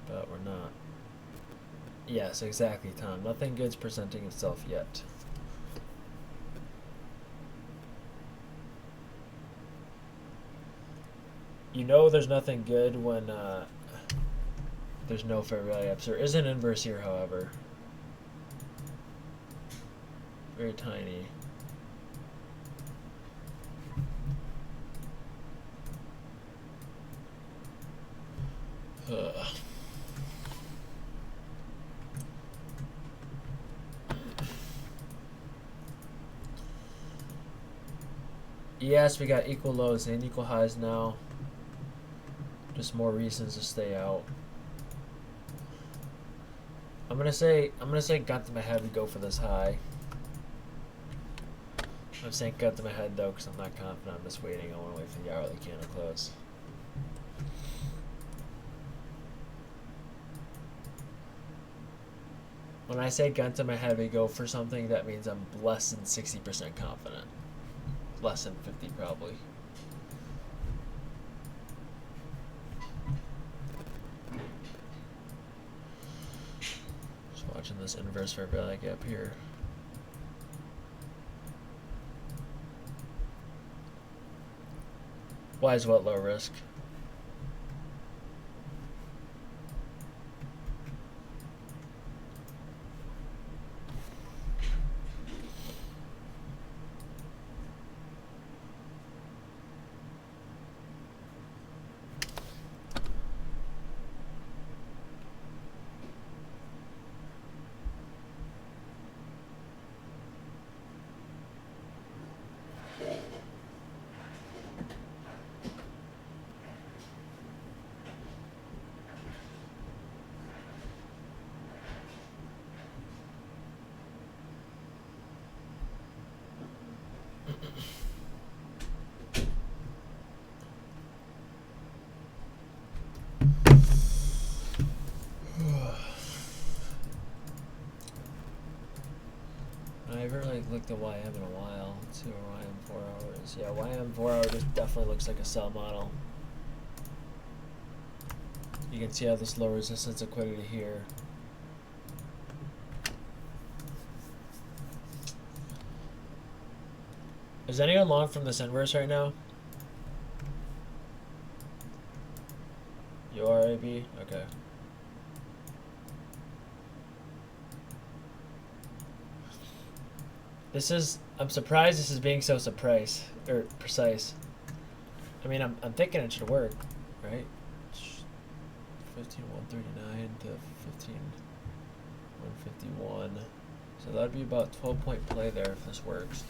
but we're not. Yes, exactly, Tom. Nothing good's presenting itself yet. You know there's nothing good when there's no fair value gaps. There is an inverse here, however. Very tiny. Yes, we got equal lows and equal highs now. Just more reasons to stay out. I'm gonna say gun to my head and go for this high. I'm saying gun to my head though because I'm not confident. I'm just waiting. I want to wait for the hourly candle close. When I say gun to my head, we go for something, that means I'm less than 60% confident. Less than 50 probably. Just watching this inverse fair value gap here. Why is what low risk? I haven't really looked at YM in a while. Let's see where YM 4 hours. Yeah, YM 4 hours just definitely looks like a sell model. You can see how this low resistance liquidity here. Is anyone long from this inverse right now? You are, AB? Okay. I'm surprised this is being so precise. I mean, I'm thinking it should work, right? 15,139 to 15,151. So that'd be about 12-point play there if this works.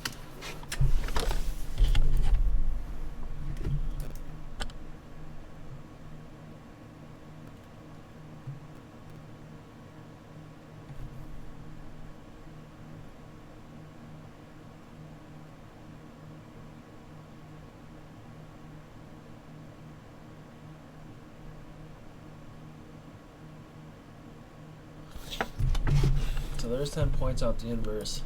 So there's 10 points off the inverse.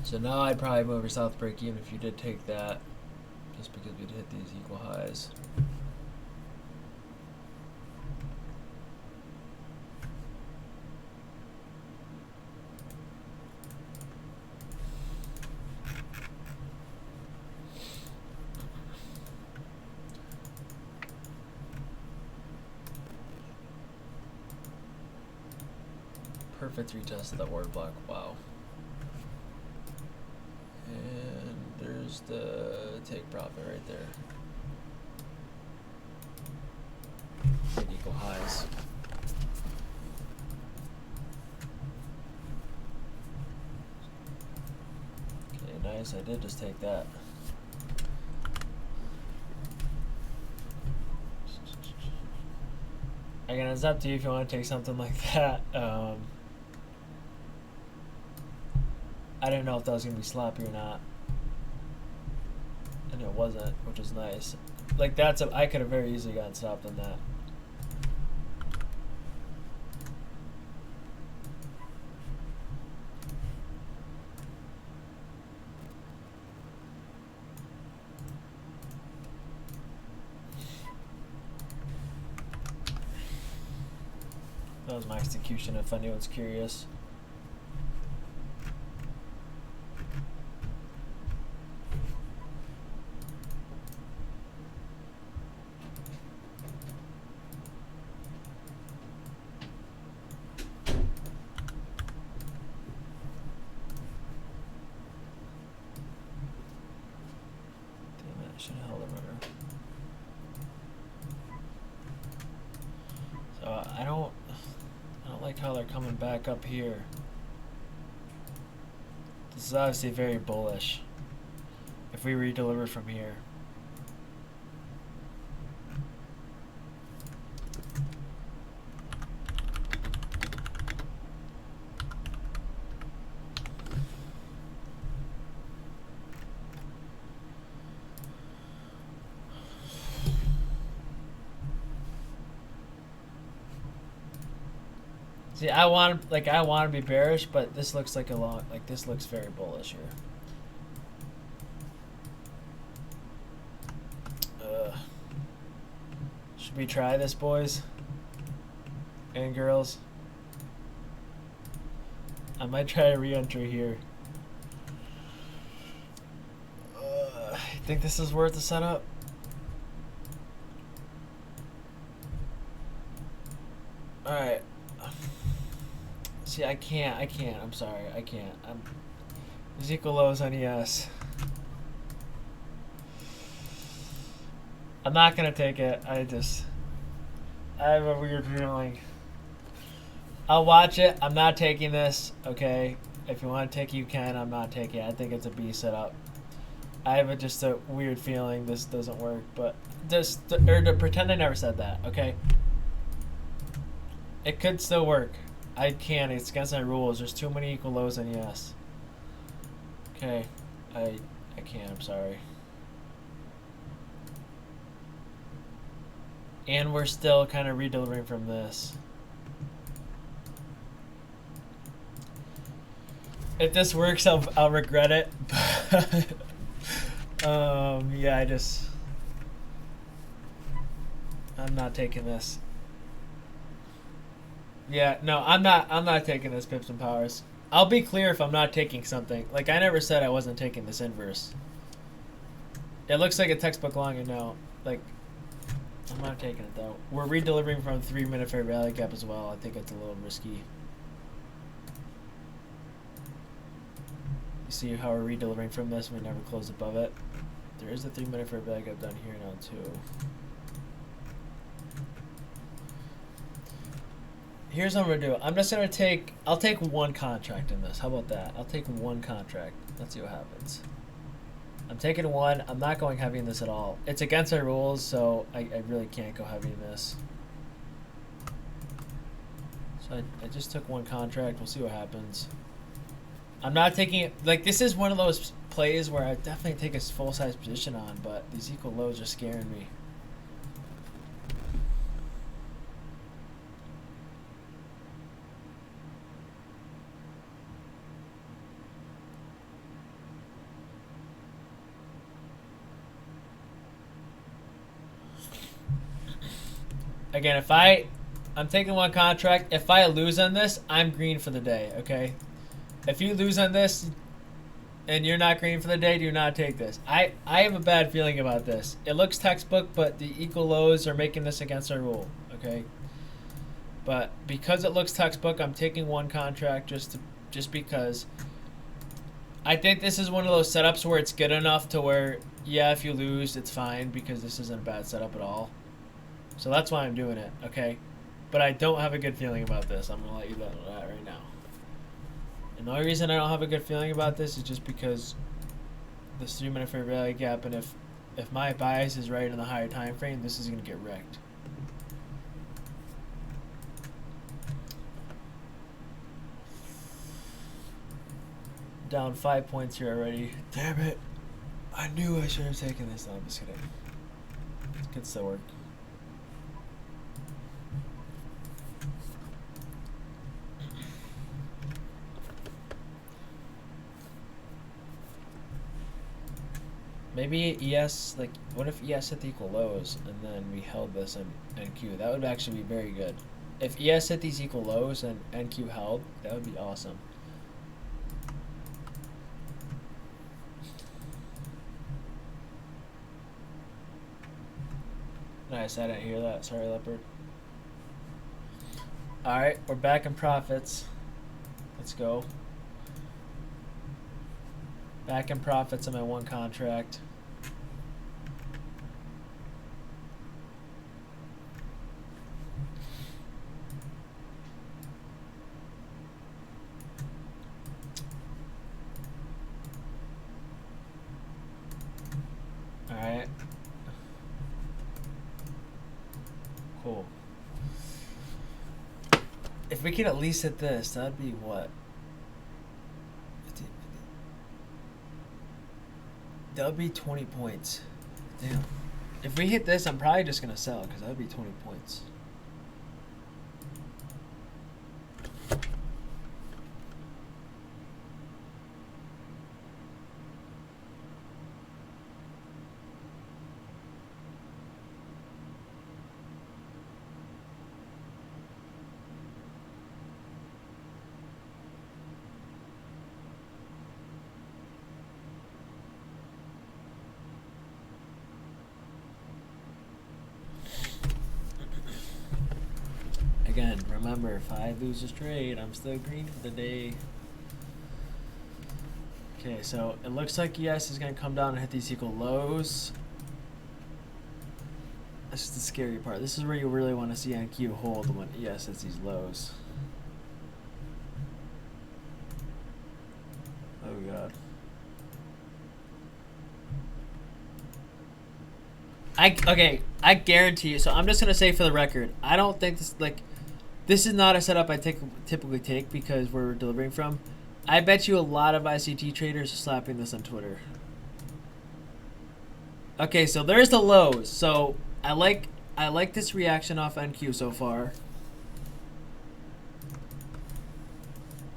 So now I'd probably move your south break even if you did take that, just because we'd hit these equal highs. Perfect retest of that word block. Wow. And there's the take profit right there. Hit equal highs. Okay, nice. I did just take that. Again, it's up to you if you want to take something like that. I didn't know if that was going to be sloppy or not. And it wasn't, which was nice. Like, I could have very easily gotten stopped on that. That was my execution, if anyone's curious. Should have held a runner. So I don't like how they're coming back up here. This is obviously very bullish if we redeliver from here. See, I want to be bearish, but this looks like this looks very bullish here. Should we try this, boys and girls? I might try a re-entry here. You think this is worth the setup? Alright. See, I can't. I'm sorry. I can't. There's equal lows on ES. I'm not going to take it. I have a weird feeling. I'll watch it. I'm not taking this. Okay. If you want to take it, you can. I'm not taking it. I think it's a B setup. I have just a weird feeling this doesn't work. But to pretend I never said that. Okay. It could still work. I can't. It's against my rules. There's too many equal lows on ES. Okay. I can't. I'm sorry. And we're still kind of redelivering from this. If this works, I'll regret it. Yeah, I'm not taking this. Yeah, no, I'm not taking this pips and powers. I'll be clear if I'm not taking something. Like, I never said I wasn't taking this inverse. It looks like a textbook long and no. Like, I'm not taking it though. We're redelivering from 3-minute fair value gap as well. I think it's a little risky. You see how we're redelivering from this? We never closed above it. There is a 3-minute fair value gap down here now too. Here's what I'm gonna do. I'm just gonna I'll take one contract in this. How about that? I'll take one contract. Let's see what happens. I'm taking one. I'm not going heavy in this at all. It's against our rules, so I really can't go heavy in this. So I just took one contract. We'll see what happens. I'm not taking it. Like, this is one of those plays where I definitely take a full-size position on, but these equal lows are scaring me. Again, I'm taking one contract. If I lose on this, I'm green for the day, okay? If you lose on this and you're not green for the day, do not take this. I have a bad feeling about this. It looks textbook, but the equal lows are making this against our rule, okay? But because it looks textbook, I'm taking one contract just because. I think this is one of those setups where it's good enough to where, yeah, if you lose, it's fine because this isn't a bad setup at all. So that's why I'm doing it, okay? But I don't have a good feeling about this. I'm going to let you know that right now. And the only reason I don't have a good feeling about this is just because this 3-minute fair value gap, and if my bias is right in the higher time frame, this is going to get wrecked. Down 5 points here already. Damn it. I knew I should have taken this. No, I'm just kidding. It could still work. Maybe ES, like, what if ES hit the equal lows and then we held this in NQ? That would actually be very good. If ES hit these equal lows and NQ held, that would be awesome. Nice, I didn't hear that. Sorry, Leopard. Alright, we're back in profits. Let's go. Back in profits on my one contract. Alright. Cool. If we can at least hit this, that'd be what? That would be 20 points. Damn. If we hit this, I'm probably just going to sell because that would be 20 points. Remember, if I lose a trade, I'm still green for the day. Okay, so it looks like ES is going to come down and hit these equal lows. This is the scary part. This is where you really want to see NQ hold when ES hits these lows. Oh god. I guarantee you. So I'm just gonna say for the record, I don't think this is not a setup I typically take because we're delivering from. I bet you a lot of ICT traders are slapping this on Twitter. Okay, so there's the lows. So I like this reaction off NQ so far.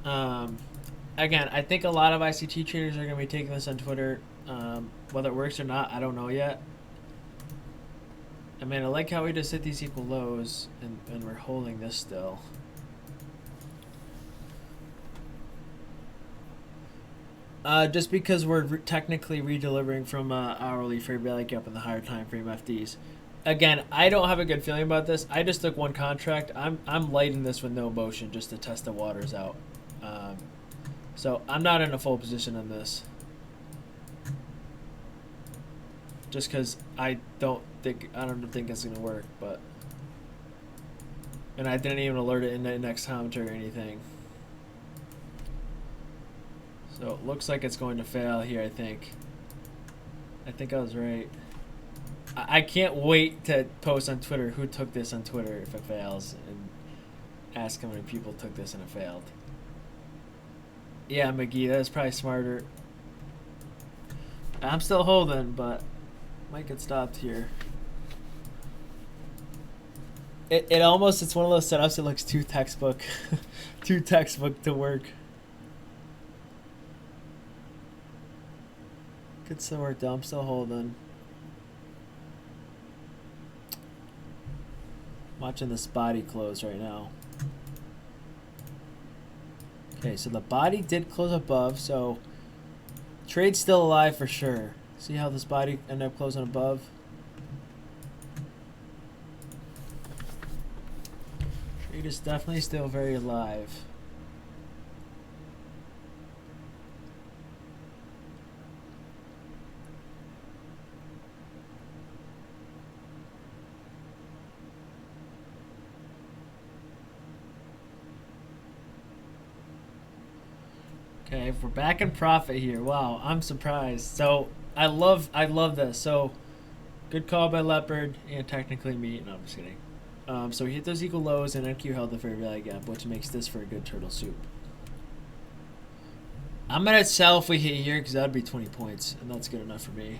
Again, I think a lot of ICT traders are gonna be taking this on Twitter. Whether it works or not, I don't know yet. I mean, I like how we just hit these equal lows and we're holding this still. Just because we're technically redelivering from hourly fair value gap in the higher time frame FDs. Again, I don't have a good feeling about this. I just took one contract. I'm lighting this with no motion just to test the waters out. So I'm not in a full position on this. Just because I don't think it's gonna work, but and I didn't even alert it in the next commentary or anything. So it looks like it's going to fail here. I think I was right. I can't wait to post on Twitter who took this on Twitter if it fails and ask how many people took this and it failed. Yeah, McGee, that's probably smarter. I'm still holding, but might get stopped here. It almost, it's one of those setups that looks too textbook, too textbook to work. Could still work though. I'm still holding. I'm watching this body close right now. Okay, so the body did close above, so trade's still alive for sure. See how this body ended up closing above? Trade is definitely still very alive. Okay, we're back in profit here. Wow, I'm surprised. So I love this. So good call by Leopard and technically me. No, I'm just kidding. So we hit those equal lows and NQ held the fair value gap, which makes this for a good turtle soup. I'm gonna sell if we hit here because that'd be 20 points, and that's good enough for me.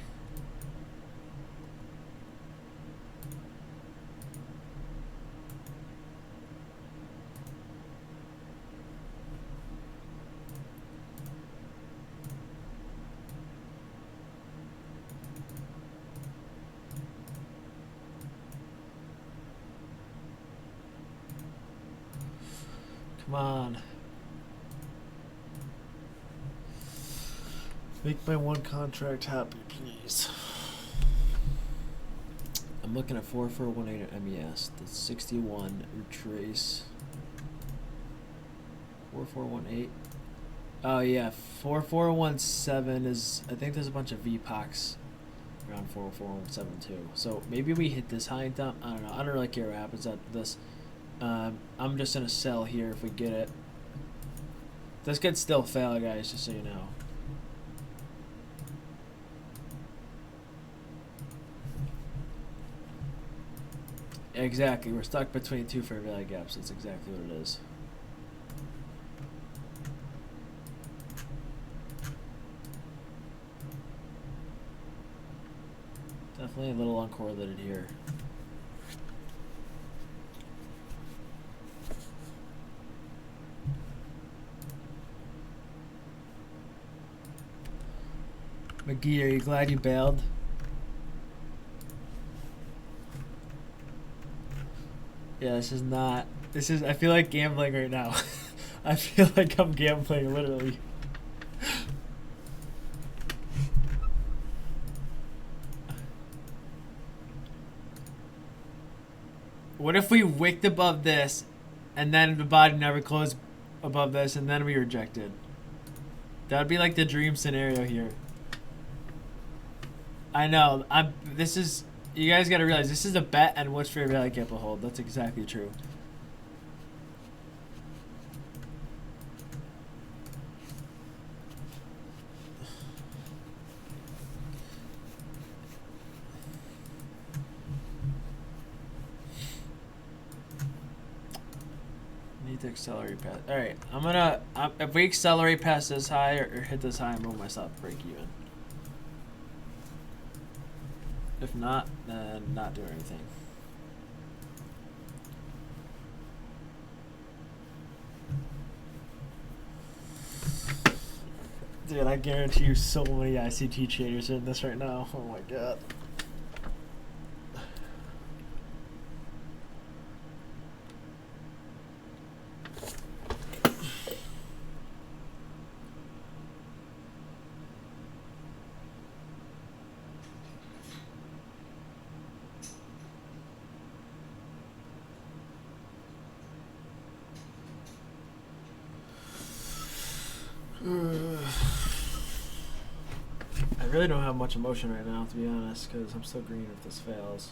Come on. Make my one contract happy, please. I'm looking at 4418 at MES. That's 61. Retrace. 4418. Oh yeah, 4417 is. I think there's a bunch of VPOCs around 4417 too. So maybe we hit this high and dump. I don't know. I don't really care what happens after this. I'm just gonna sell here if we get it. This could still fail, guys, just so you know. Exactly, we're stuck between two fair value gaps. That's exactly what it is. Definitely a little uncorrelated here. McGee, are you glad you bailed? Yeah, this is, I feel like gambling right now. I feel like I'm gambling, literally. What if we wicked above this and then the body never closed above this, and then we rejected. That would be like the dream scenario here. I know. This is. You guys got to realize this is a bet, and what's fair value gap will hold. That's exactly true. Need to accelerate past. All right, I'm gonna. If we accelerate past this high or hit this high, I'm move myself to break even. If not, then not do anything. Dude, I guarantee you so many ICT traders are in this right now. Oh my god. I really don't have much emotion right now, to be honest, because I'm still green if this fails.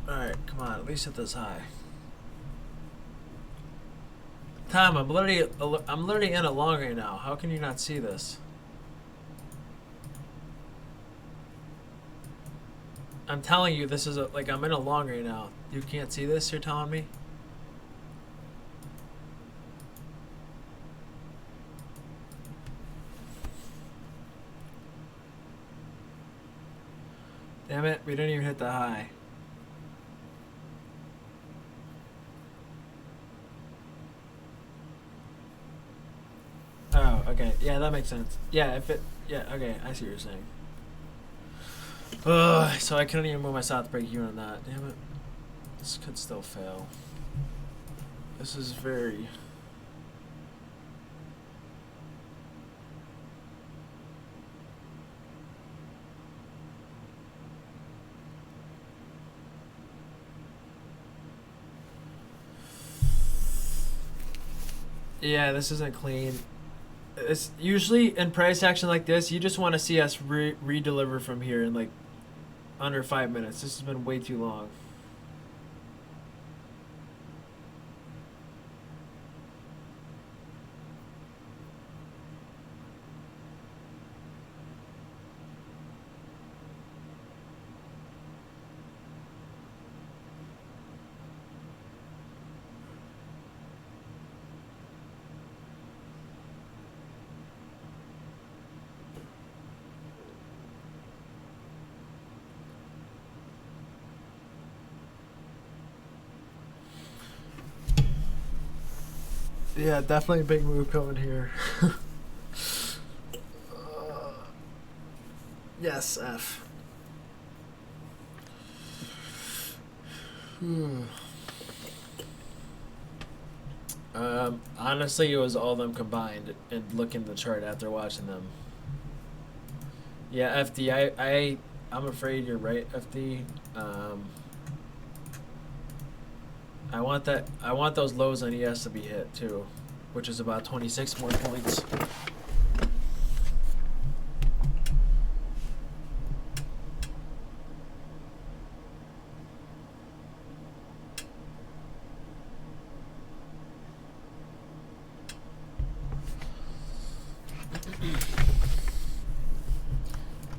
Alright, come on, at least hit this high. Tom, I'm literally in a long right now. How can you not see this? I'm telling you, this is like I'm in a long right now. You can't see this, you're telling me? Damn it, we didn't even hit the high. Oh, okay. Yeah, that makes sense. Yeah, if it... Yeah, okay. I see what you're saying. Ugh, so I couldn't even move my south break even on that. Damn it. This could still fail. This is very... Yeah, this isn't clean. It's usually in price action like this, you just want to see us re-deliver from here in like under 5 minutes. This has been way too long. Yeah, definitely a big move coming here. Yes, F. Honestly, it was all of them combined, and looking at the chart after watching them. Yeah, FD, I'm afraid you're right, FD. I want those lows on ES to be hit too, which is about 26 more points.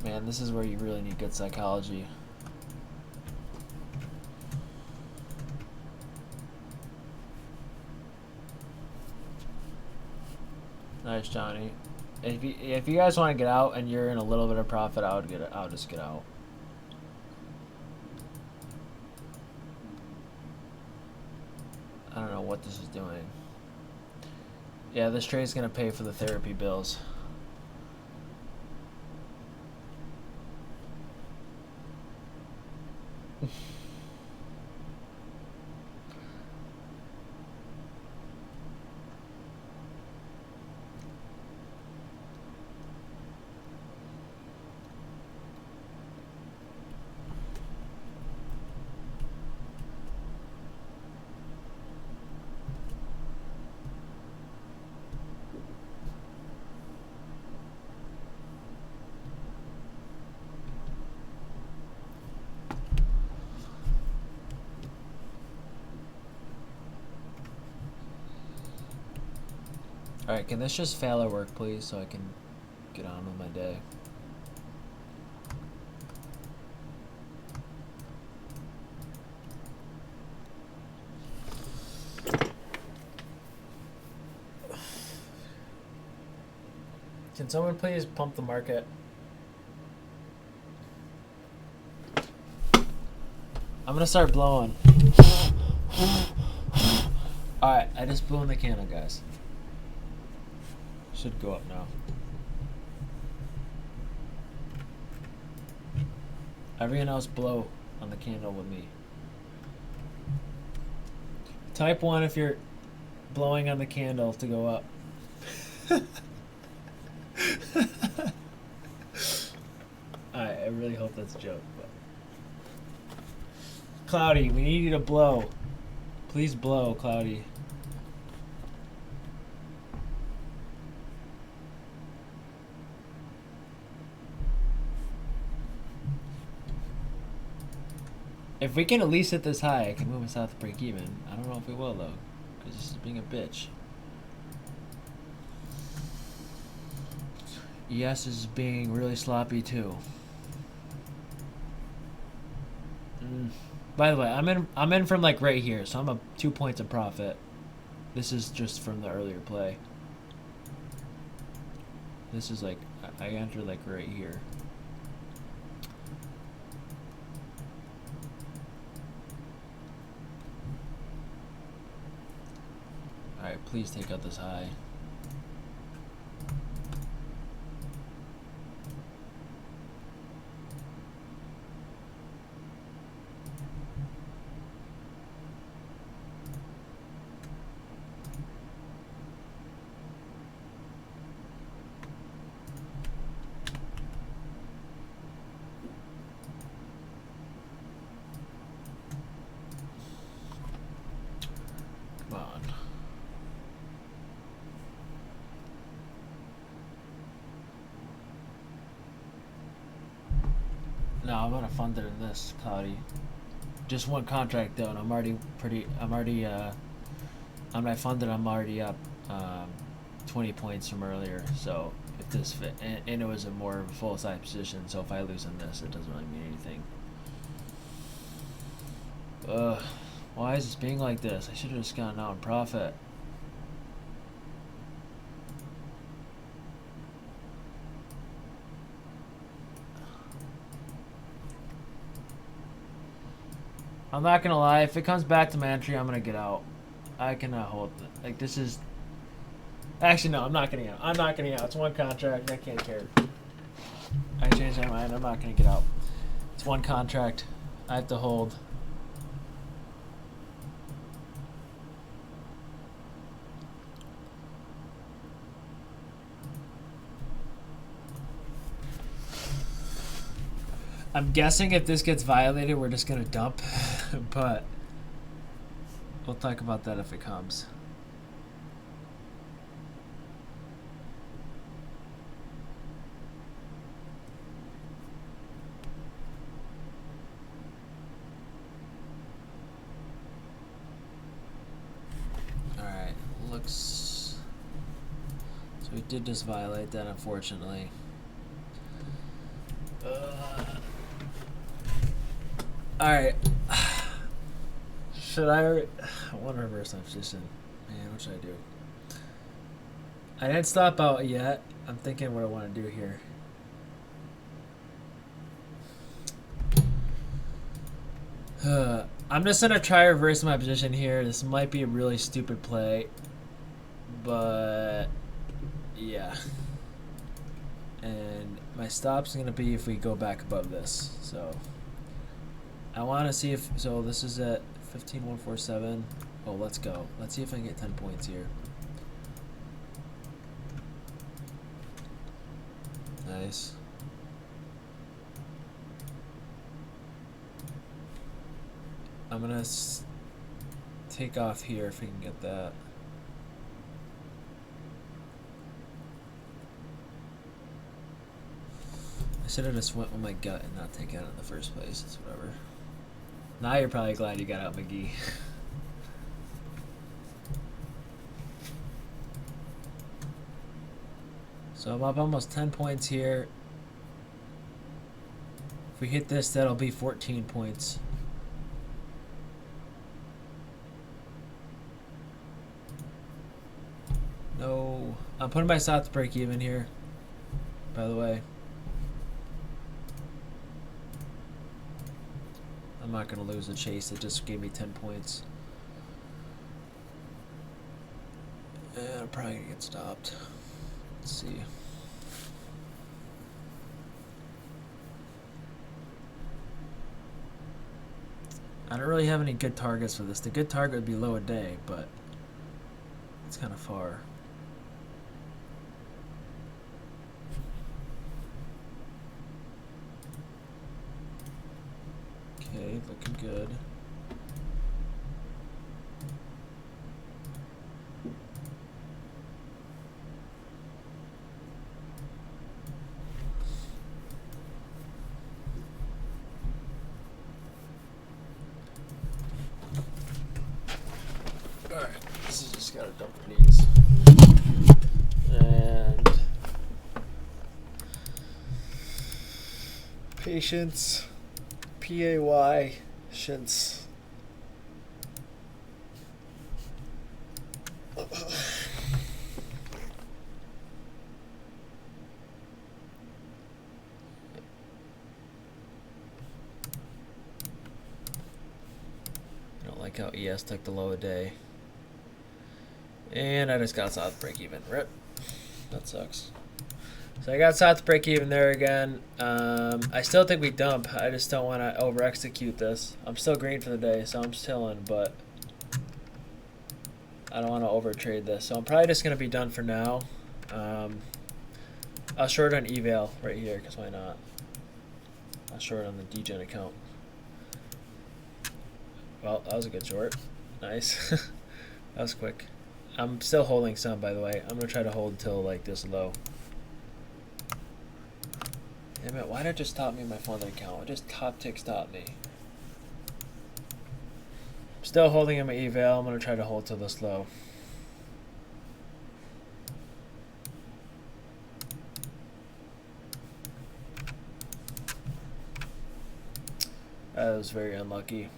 Man, this is where you really need good psychology. Nice, Johnny. If you guys want to get out and you're in a little bit of profit, I'll just get out. I don't know what this is doing. Yeah, this trade's gonna pay for the therapy bills. Alright, can this just fail at work, please, so I can get on with my day? Can someone please pump the market? I'm gonna start blowing. Alright, I just blew in the candle, guys. Should go up now. Everyone else blow on the candle with me. Type 1 if you're blowing on the candle to go up. I really hope that's a joke. But Cloudy, we need you to blow. Please blow, Cloudy. If we can at least hit this high, I can move us out to break even. I don't know if we will though, because this is being a bitch. ES is being really sloppy too. By the way, I'm in from like right here, so I'm up 2 points of profit. This is just from the earlier play. This is like I entered like right here. Alright, please take out this high. Come on. No, I'm gonna fund it in this, Cloudy. Just one contract though, and I'm already on my funded, I'm already up 20 points from earlier. So if this fit, and it was a more full size position, so if I lose on this, it doesn't really mean anything. Why is this being like this? I should have just gotten out in profit. I'm not gonna lie, if it comes back to my entry, I'm gonna get out. I cannot hold it. Like, this is... Actually, no, I'm not getting out. I'm not getting out. It's one contract. I can't care. I changed my mind. I'm not gonna get out. It's one contract. I have to hold. I'm guessing if this gets violated, we're just gonna dump, but We'll talk about that if it comes. Alright, looks... So we did just violate that, unfortunately. Alright. Should I want to reverse my position? Man, what should I do? I didn't stop out yet. I'm thinking what I want to do here. I'm just going to try reversing my position here. This might be a really stupid play. But, yeah. And my stop's going to be if we go back above this. So, I want to see if... So, this is at 15,147. Oh, let's go. Let's see if I can get 10 points here. Nice. I'm gonna take off here if we can get that. I should have just went with my gut and not taken it in the first place. It's whatever. Now you're probably glad you got out, McGee. So I'm up almost 10 points here. If we hit this, that'll be 14 points. No. I'm putting my stop to break even here, by the way. I'm not going to lose the chase. It just gave me 10 points. And I'm probably going to get stopped. Let's see. I don't really have any good targets for this. The good target would be low a day, but it's kind of far. Okay, looking good. Alright, this is just gotta dump these. And patience. Payouts. I don't like how ES took the low a day. And I just got south break even. Rip. That sucks. So I got south break even there again. I still think we dump. I just don't want to over execute this. I'm still green for the day, so I'm chilling, but I don't want to over trade this. So I'm probably just gonna be done for now. I'll short on eval right here, because why not? I'll short on the degen account. Well, that was a good short. Nice. That was quick. I'm still holding some, by the way. I'm gonna try to hold until like this low. Damn it, why did it just stop me in my funded account? It just top tick stopped me. I'm still holding in my eval. I'm gonna try to hold till this low. That was very unlucky.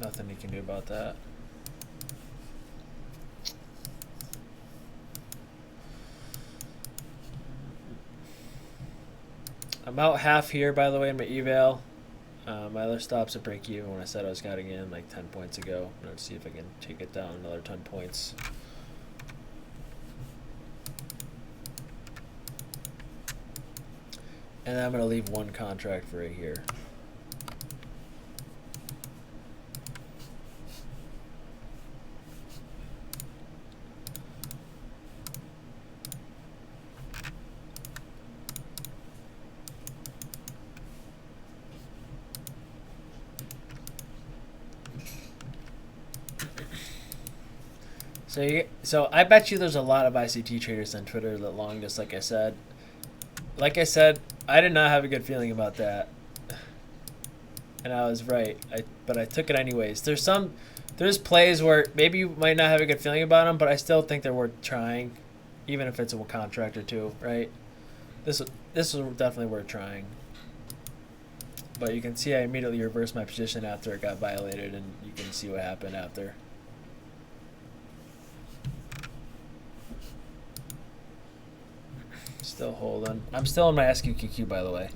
Nothing you can do about that. I'm out half here, by the way, in my eval. My other stops at break even when I said I was getting in like 10 points ago. I'm going to see if I can take it down another 10 points. And then I'm going to leave one contract for right here. So I bet you there's a lot of ICT traders on Twitter that long this, like I said. I did not have a good feeling about that. And I was right. But I took it anyways. There's plays where maybe you might not have a good feeling about them, but I still think they're worth trying, even if it's a contract or two, right? This is definitely worth trying. But you can see I immediately reversed my position after it got violated, and you can see what happened after. Still holding. I'm still in my SQQQ, by the way.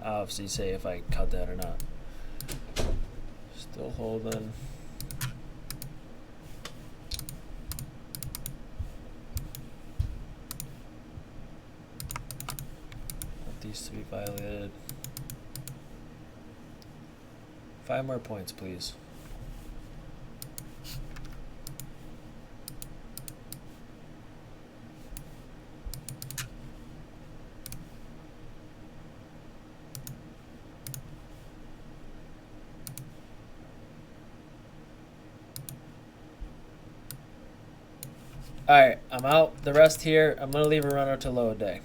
I'll obviously say if I cut that or not. Still holding. Want these to be violated. 5 more points, please. Alright, I'm out. The rest here, I'm going to leave a runner to low day.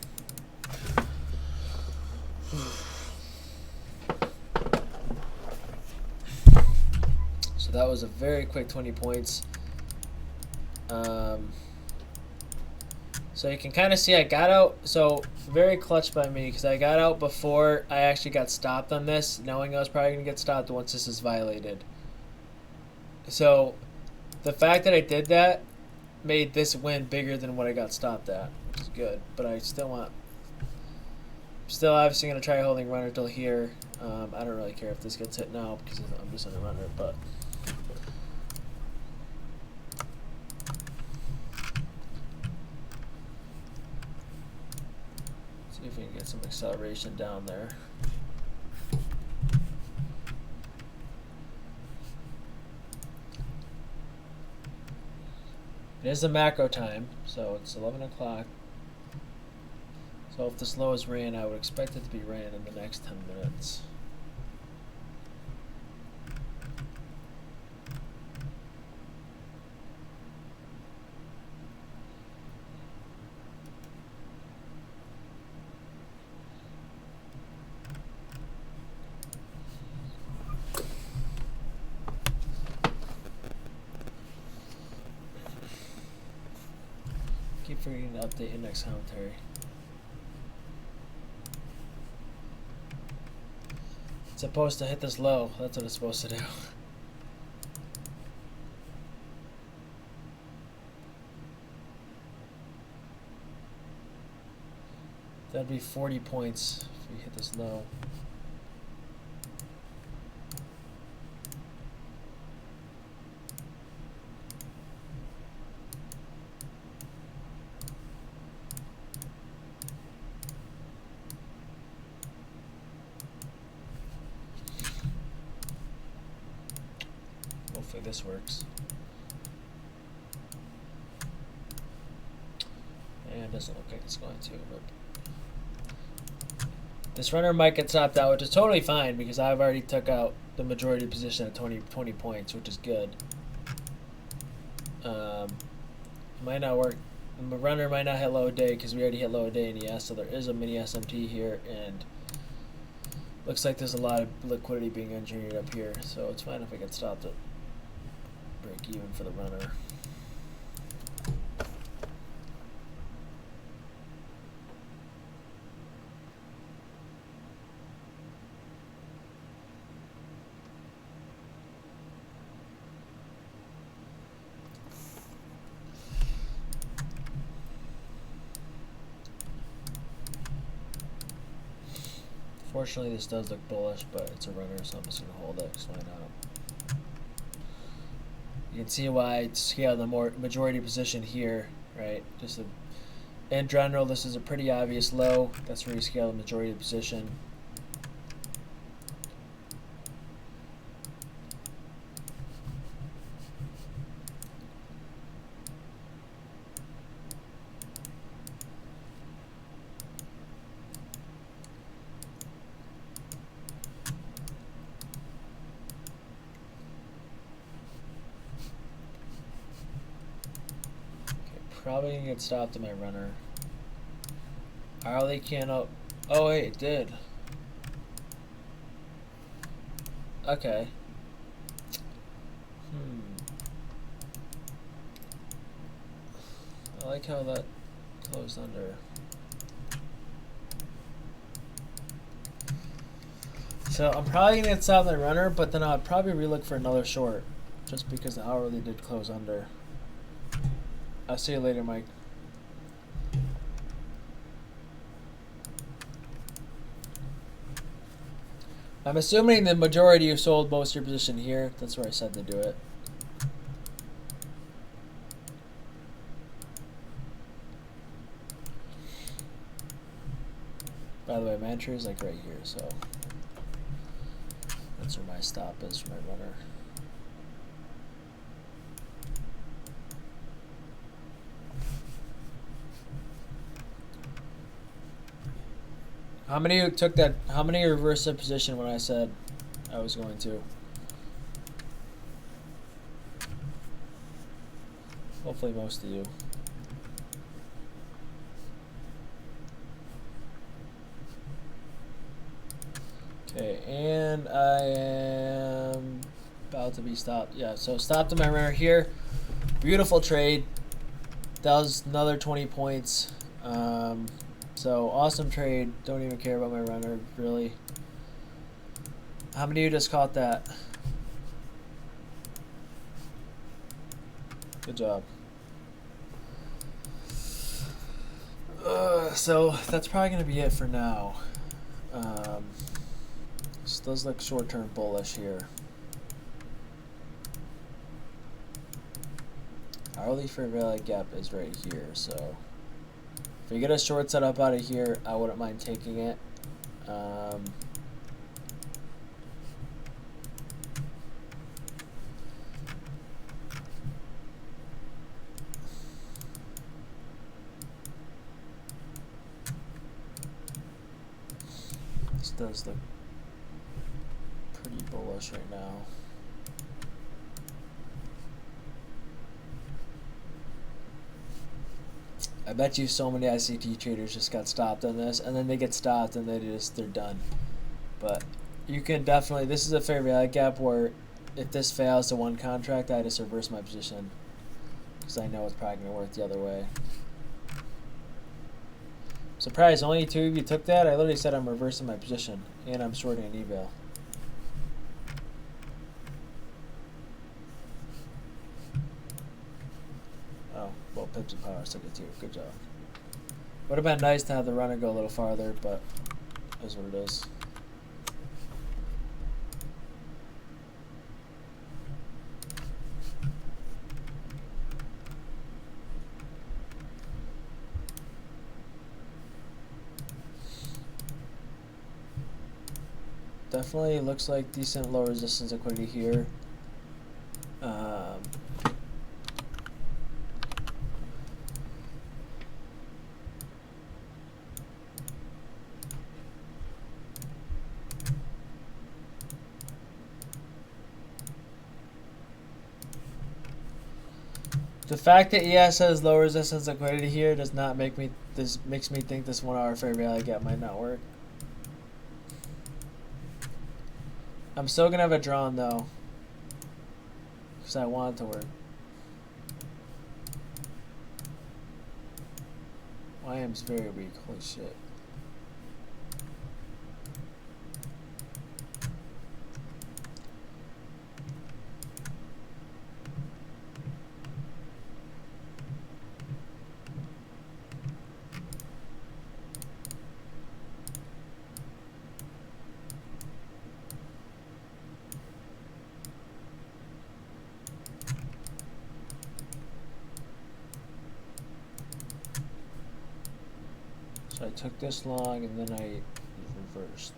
So that was a very quick 20 points. So you can kind of see I got out. So very clutch by me because I got out before I actually got stopped on this, knowing I was probably going to get stopped once this is violated. So the fact that I did that made this win bigger than what I got stopped at, which is good. But I still obviously going to try holding runner till here. I don't really care if this gets hit now because I'm just in a runner, but see if we can get some acceleration down there. It is the macro time, so it's 11 o'clock. So if this low is ran, I would expect it to be ran in the next 10 minutes. Keep forgetting to update index commentary. It's supposed to hit this low. That's what it's supposed to do. That'd be 40 points if we hit this low. Hopefully this works. And it doesn't look like it's going to, but this runner might get stopped out, which is totally fine because I've already took out the majority position at 20 points, which is good. Might not work. The runner might not hit low day because we already hit low day in ES, so there is a mini SMT here, and looks like there's a lot of liquidity being engineered up here, so it's fine if I get stopped at break even for the runner. Fortunately, this does look bullish, but it's a runner, so I'm just going to hold it, because why not? You can see why I scaled the majority position here, right? In general, this is a pretty obvious low. That's where you scale the majority of the position. Probably gonna get stopped in my runner. Hourly can't oh wait, it did. Okay. I like how that closed under. So I'm probably gonna get stopped in my runner, but then I'll probably relook for another short, just because the hourly did close under. I'll see you later, Mike. I'm assuming the majority you sold most of your position here. That's where I said to do it. By the way, my entry is like right here, so that's where my stop is for my runner. How many of you took that? How many reversed the position when I said I was going to? Hopefully most of you. Okay, and I am about to be stopped. Yeah, so stopped in my runner here. Beautiful trade. That was another 20 points. So awesome trade. Don't even care about my runner, really. How many of you just caught that? Good job. So that's probably going to be it for now. This does look short-term bullish here. Hourly fair value gap is right here, so if you get a short set up out of here, I wouldn't mind taking it. This does look pretty bullish right now. I bet you so many ICT traders just got stopped on this, and then they get stopped and they're done. But you can definitely, this is a fair value gap where if this fails to one contract, I just reverse my position because I know it's probably going to work the other way. Surprise, only 2 of you took that? I literally said I'm reversing my position and I'm shorting an eval. Oh, well, pips and power took it too. Good job. Would have been nice to have the runner go a little farther, but it is what it is. Definitely looks like decent low resistance liquidity here. The fact that ES has low resistance liquidity here does not make me, this makes me think this 1 hour fair value gap might not work. I'm still gonna have it drawn though, because I want it to work. YM's very weak, holy shit. So I took this long and then I reversed.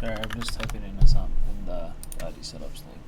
Sorry, I'm just typing in this on in the ID setups thing.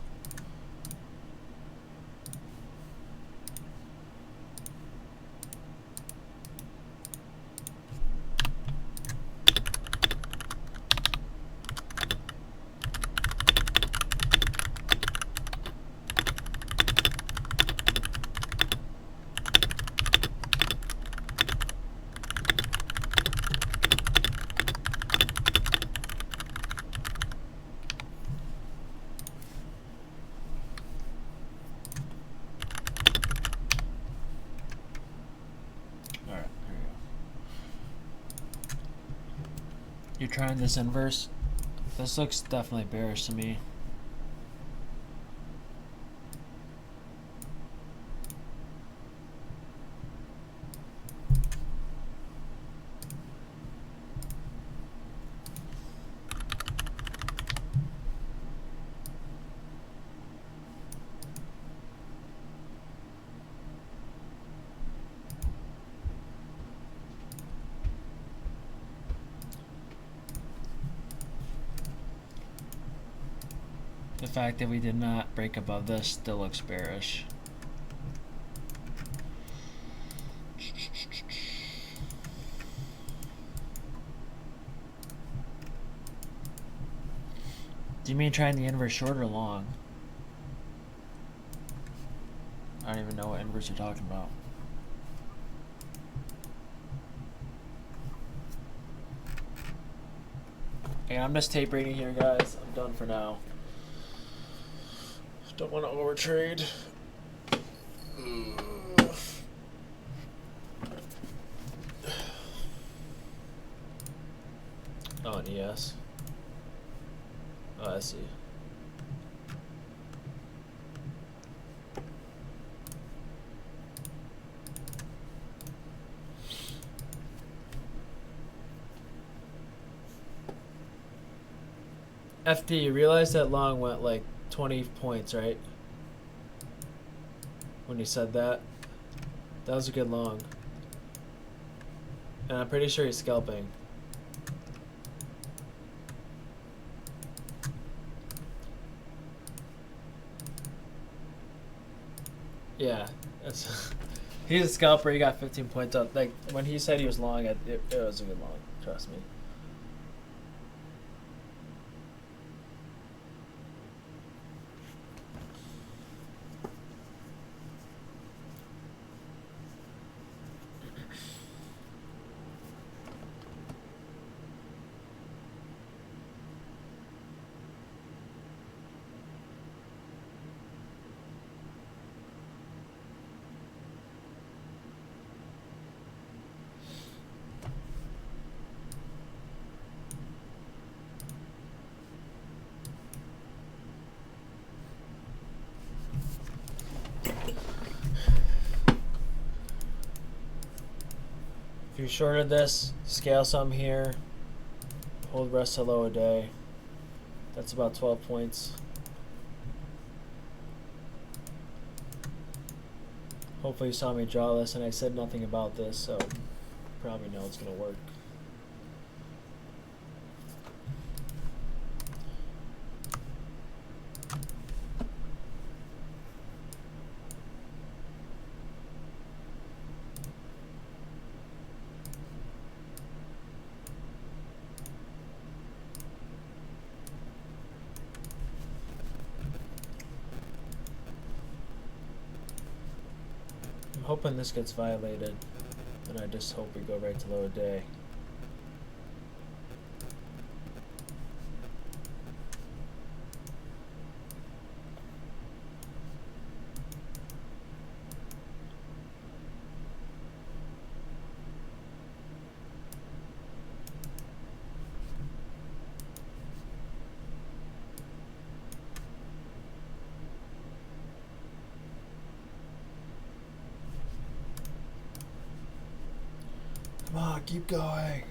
You're trying this inverse? This looks definitely bearish to me. The fact that we did not break above this still looks bearish. Do you mean trying the inverse short or long? I don't even know what inverse you're talking about. Okay, I'm just tape reading here, guys. I'm done for now. Don't want to overtrade. Oh, an ES. Oh, I see. FD, you realize that long went like 20 points, right? When you said that. That was a good long. And I'm pretty sure he's scalping. Yeah, that's he's a scalper. He got 15 points up. Like when he said he was long, it was a good long. Trust me. If you shorted this, scale some here, hold rest of low a day. That's about 12 points. Hopefully you saw me draw this and I said nothing about this, so you probably know it's going to work. I'm hoping this gets violated, and I just hope we go right to low a day. Come on, keep going.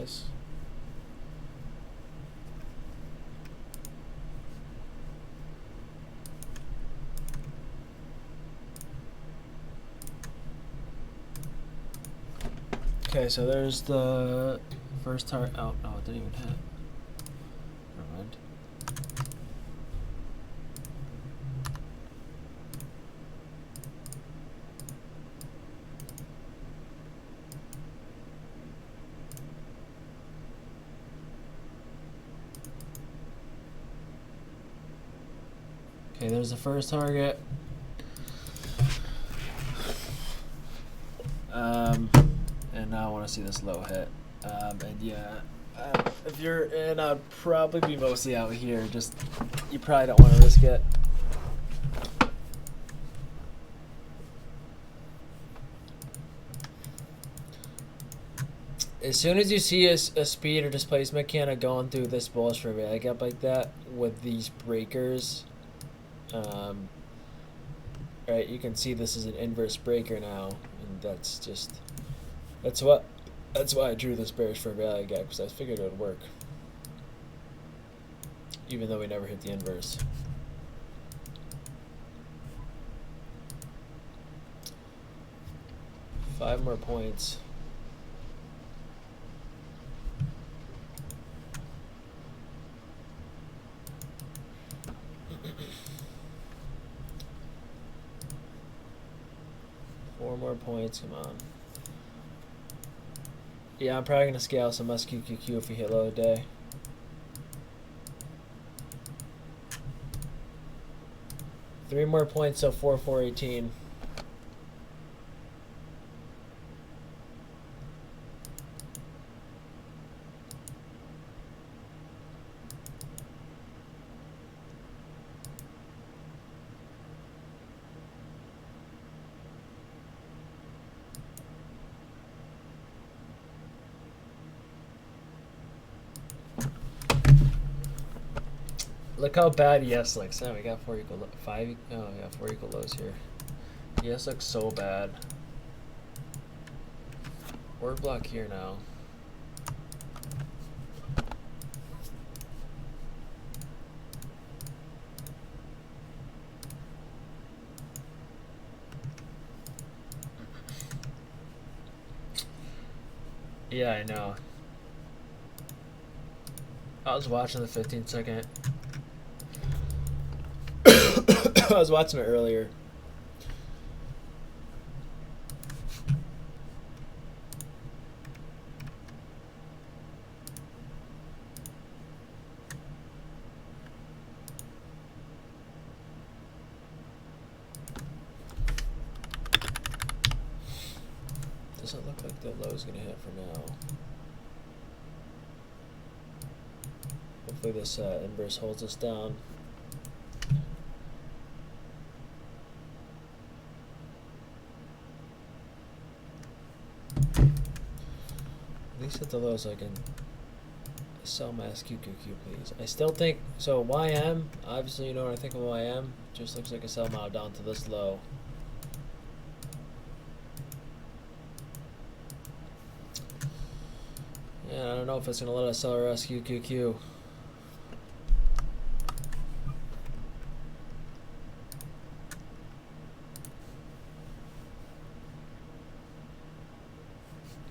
this. Okay, so there's the first target. Oh, no, it didn't even hit. Never mind. Okay, there's the first target. And now I want to see this low hit. And yeah, if you're in, I'd probably be mostly out here. Just, you probably don't want to risk it. As soon as you see a speed or displacement candle going through this bullish rally gap like that with these breakers, right, you can see this is an inverse breaker now, and that's why I drew this bearish for value gap, because I figured it would work, even though we never hit the inverse. Five more points. Four more points, come on. Yeah, I'm probably gonna scale some SQQQ if we hit low today. Three more points, so 4,418. Look how bad ES looks. Now we got 4 equal lows here. ES looks so bad. Word block here now. Yeah, I know. I was watching the 15-second. I was watching it earlier. Doesn't look like the low is going to hit for now. Hopefully this inverse holds us down. At least at the low so I can sell my SQQQ, please. I still think, so YM, obviously you know what I think of YM, just looks like a sell now down to this low. Yeah, I don't know if it's going to let us sell our SQQQ.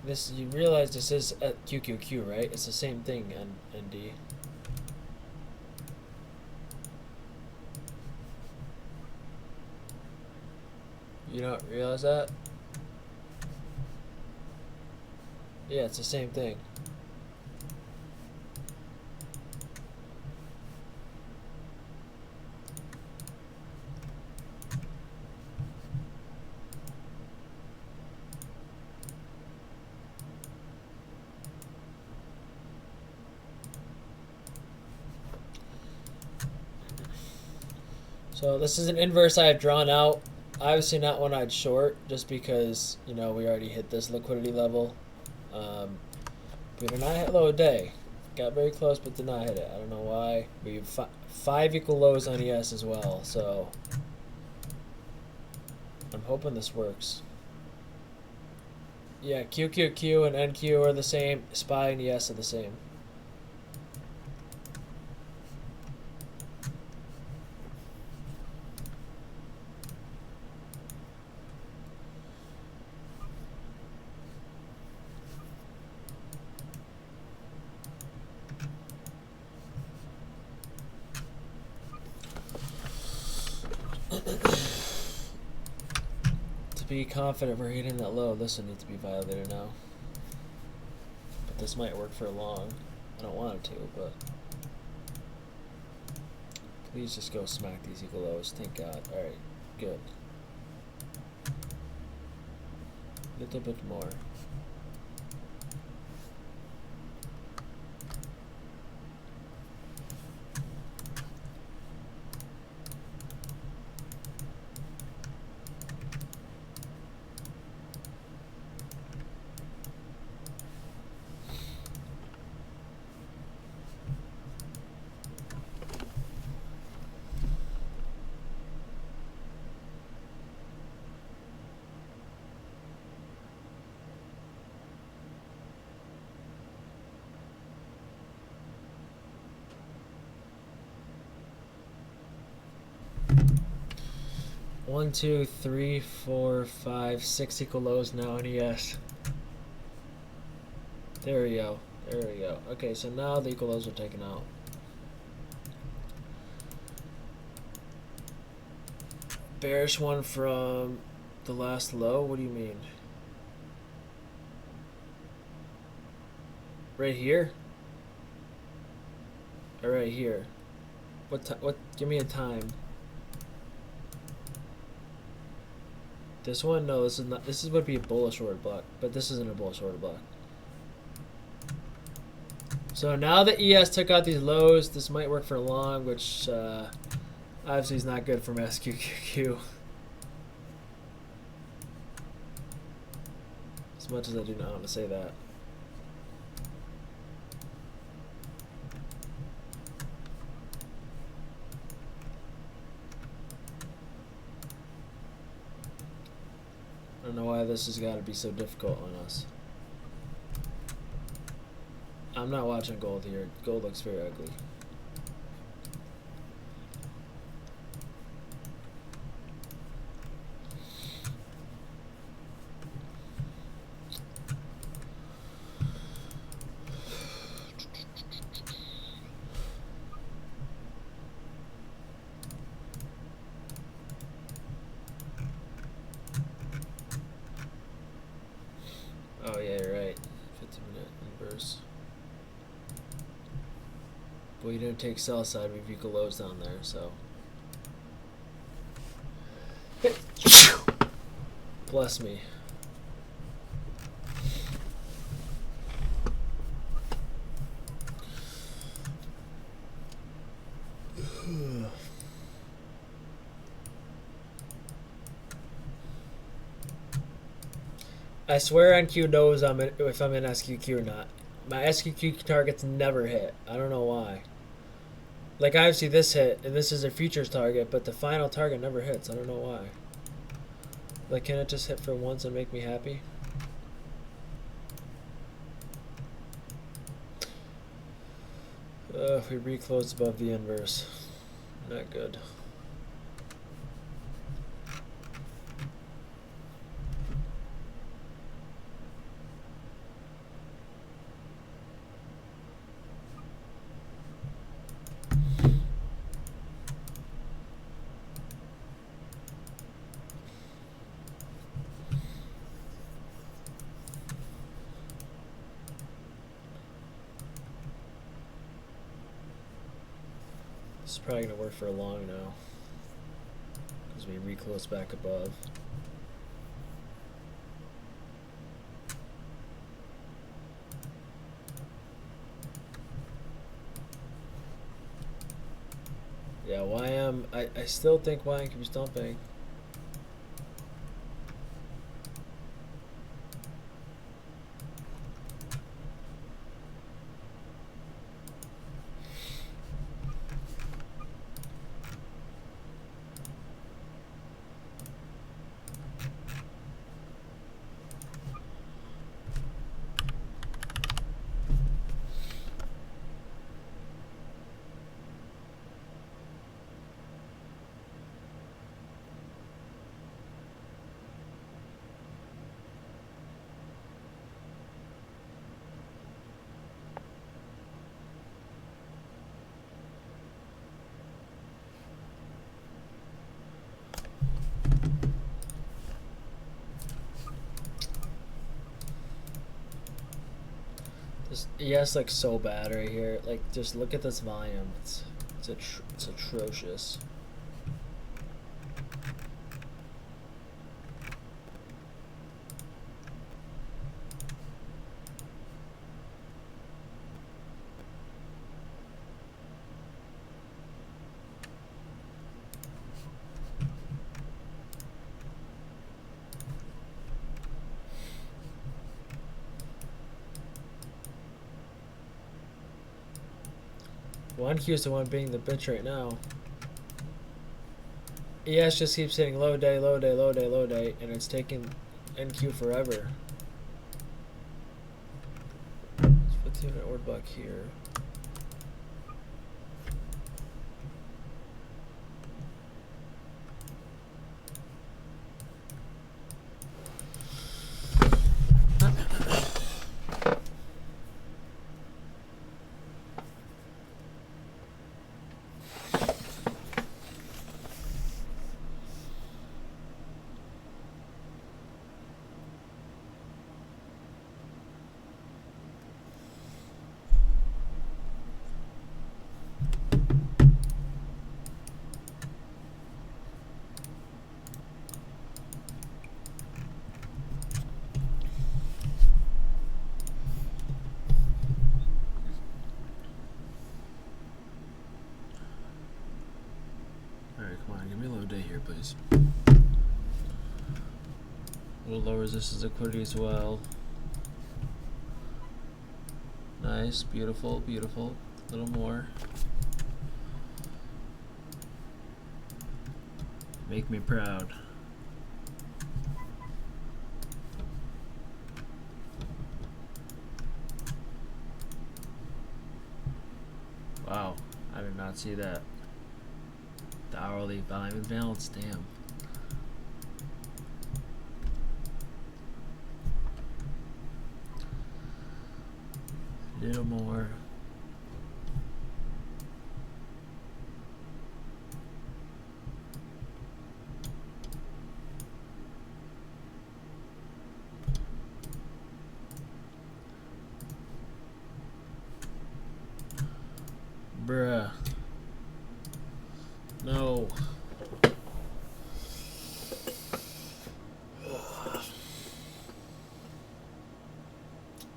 This, you realize this is at QQQ, right? It's the same thing, ND. You don't realize that? Yeah, it's the same thing. So this is an inverse I have drawn out. Obviously not one I'd short, just because, you know, we already hit this liquidity level. We did not hit low day. Got very close, but did not hit it. I don't know why. We have 5 equal lows on ES as well, so I'm hoping this works. Yeah, QQQ and NQ are the same. SPY and ES are the same. To be confident we're hitting that low, this one needs to be violated now. But this might work for long. I don't want it to, but please just go smack these equal lows. Thank God. Alright, good. Little bit more. One, two, three, four, five, 6 equal lows now in ES. There we go. There we go. Okay, so now the equal lows are taken out. Bearish one from the last low? What do you mean? Right here? Or right here? What? Give me a time. This one? No, this is not. This would be a bullish order block, but this isn't a bullish order block. So now that ES took out these lows, this might work for long, which obviously is not good from SQQQ. As much as I do not want to say that. I don't know why this has got to be so difficult on us. I'm not watching gold here. Gold looks very ugly. Oh yeah, you're right. 15-minute inverse. But we didn't take sell side, we've equal lows down there, so. Bless me. I swear NQ knows if I'm in SQQ or not. My SQQ targets never hit. I don't know why. Like, obviously this hit, and this is a futures target, but the final target never hits. I don't know why. Like, can it just hit for once and make me happy? We reclosed above the inverse. Not good. This is probably going to work for a long now, because we reclose back above. Yeah, YM, I still think YM keeps dumping. ES like so bad right here. Like just look at this volume. It's atrocious. One Q is the one being the bitch right now. ES just keeps hitting low day, low day, low day, low day, and it's taking NQ forever. 15-minute order block here. Please. A little low resistance liquidity as well. Nice, beautiful, beautiful. A little more. Make me proud. Wow, I did not see that. The hourly volume imbalance, damn. A little more. Bruh. No.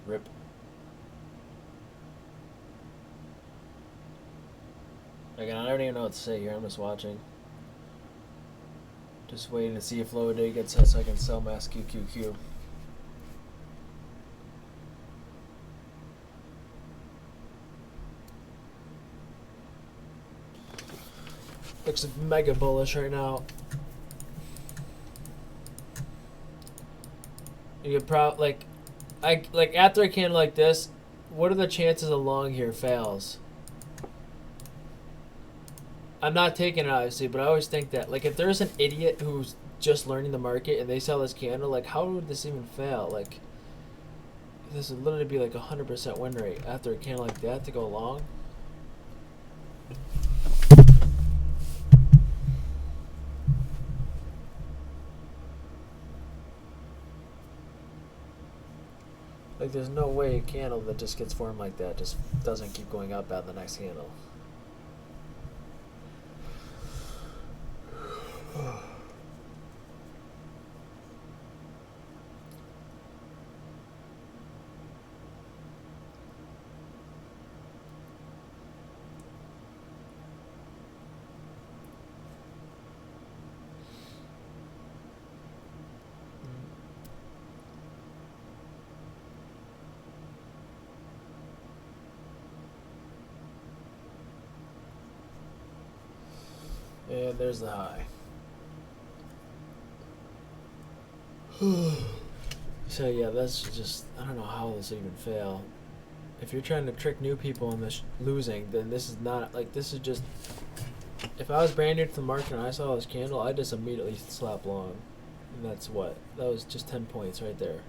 Rip. Again, I don't even know what to say here. I'm just watching. Just waiting to see if low day gets hit so I can sell mass QQQ. Looks mega bullish right now. You could probably like after a candle like this, what are the chances a long here fails? I'm not taking it obviously, but I always think that like if there's an idiot who's just learning the market and they sell this candle, like how would this even fail? Like this would literally be like 100% win rate after a candle like that to go long. Like there's no way a candle that just gets formed like that just doesn't keep going up at the next candle. And there's the high. So yeah, that's just, I don't know how this even fail. If you're trying to trick new people into losing, then this is not, like this is just, if I was brand new to the market and I saw this candle, I'd just immediately slap long. And that's what? That was just 10 points right there.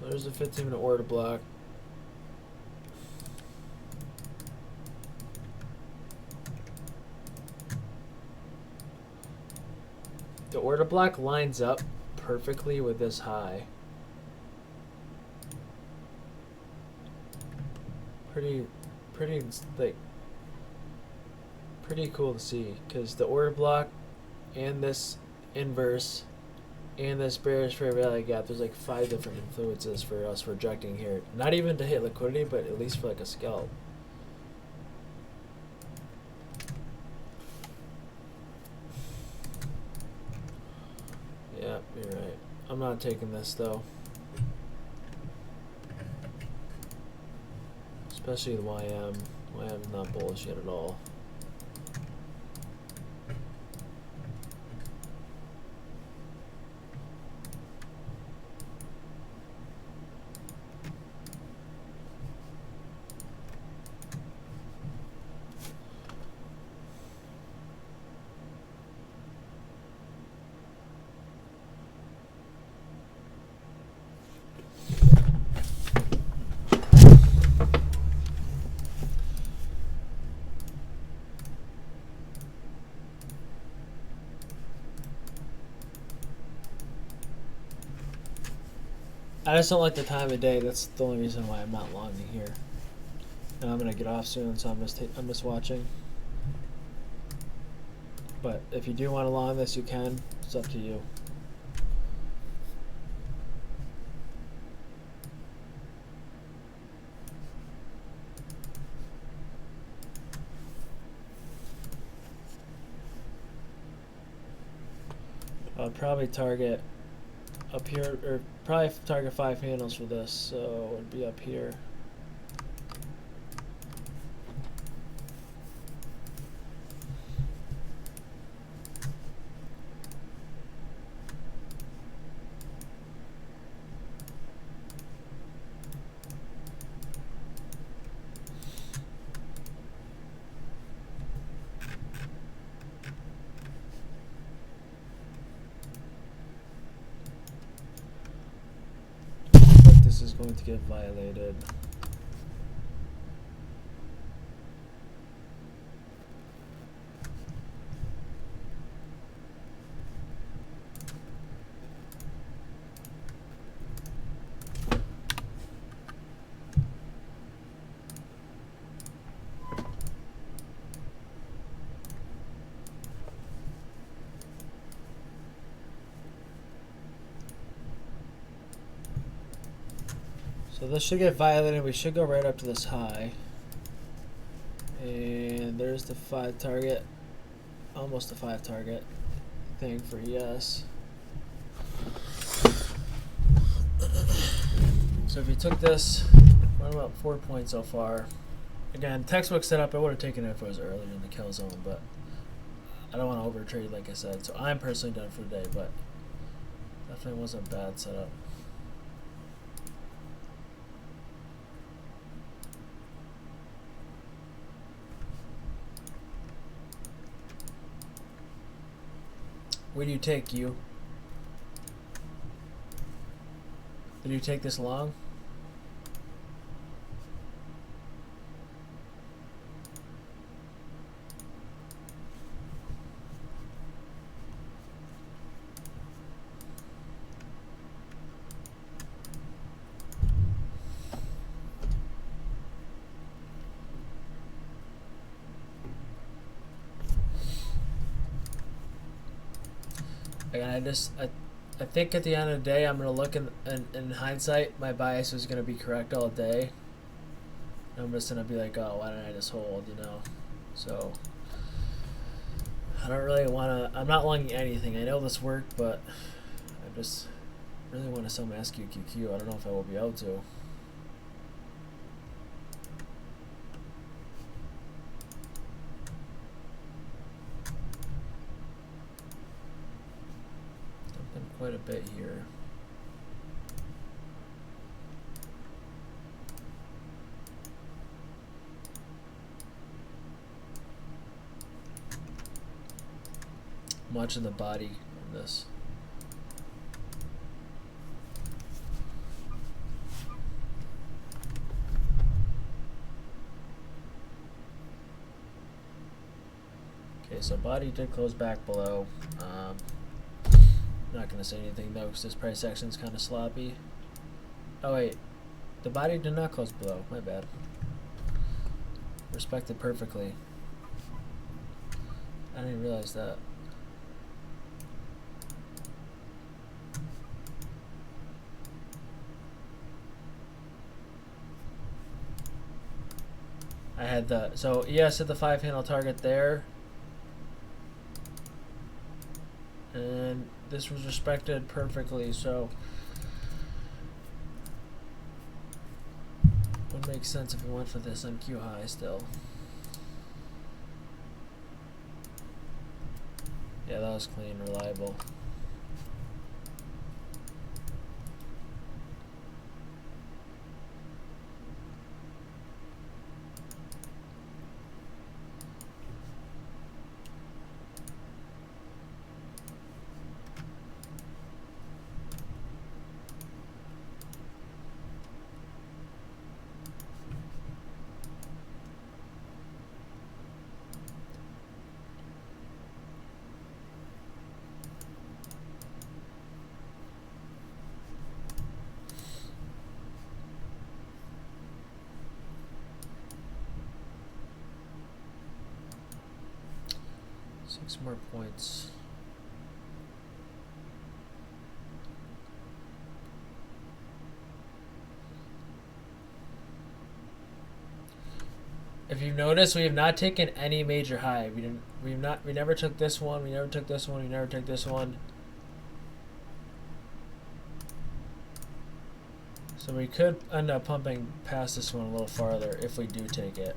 There's a 15-minute order block. The order block lines up perfectly with this high. Pretty cool to see, because the order block and this inverse and this bearish fair value gap, there's like 5 different influences for us rejecting here. Not even to hit liquidity, but at least for like a scalp. Yeah, you're right. I'm not taking this though. Especially the YM. YM is not bullish yet at all. I just don't like the time of day. That's the only reason why I'm not longing here. And I'm gonna get off soon, so I'm just watching. But if you do want to long this, you can. It's up to you. I'll probably target up here, or probably target 5 handles for this, so it would be up here. This is going to get violated. So this should get violated. We should go right up to this high. And there's the 5 target. Almost the 5 target thing for yes. So if you took this, we're about 4 points so far. Again, textbook setup, I would have taken it if it was earlier in the kill zone, but I don't want to overtrade like I said. So I'm personally done for the day, but definitely wasn't a bad setup. Where do you take you? Did you take this long? Again, I think at the end of the day, I'm gonna look in hindsight, my bias was gonna be correct all day. And I'm just gonna be like, oh, why didn't I just hold, you know? So I don't really wanna. I'm not longing anything. I know this worked, but I just really want to sell my SQQQ. I don't know if I will be able to. Quite a bit here. Much in the body of this. Okay, so body did close back below. Not gonna say anything though, because this price action is kind of sloppy. Oh wait, the body did not close below. My bad. Respected perfectly. I didn't realize that. I had the, so yes, at the 5-handle target there. And this was respected perfectly, so would make sense if we went for this on Q high still. Yeah, that was clean, reliable. Six more points. If you've noticed, we have not taken any major high. We never took this one, we never took this one, we never took this one. So we could end up pumping past this one a little farther if we do take it.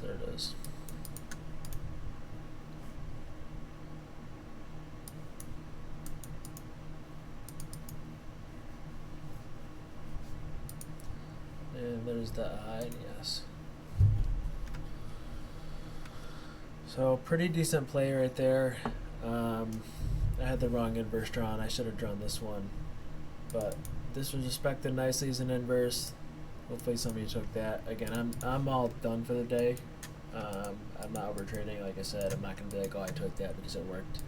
There it is. And there's the eye, yes. So pretty decent play right there. I had the wrong inverse drawn. I should have drawn this one, but this was respected nicely as an inverse. Hopefully somebody took that. Again, I'm all done for the day. I'm not over trading. Like I said, I'm not gonna be like, oh, I took that because it worked.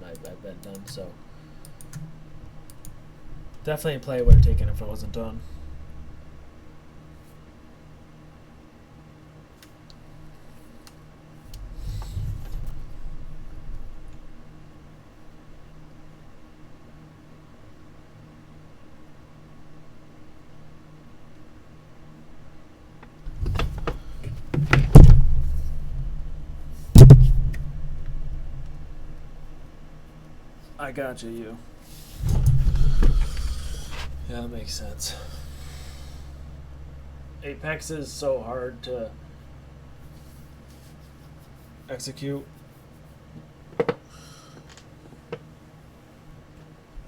I've been done. So definitely a play would have taken if it wasn't done. I got you. Yeah, that makes sense. Apex is so hard to execute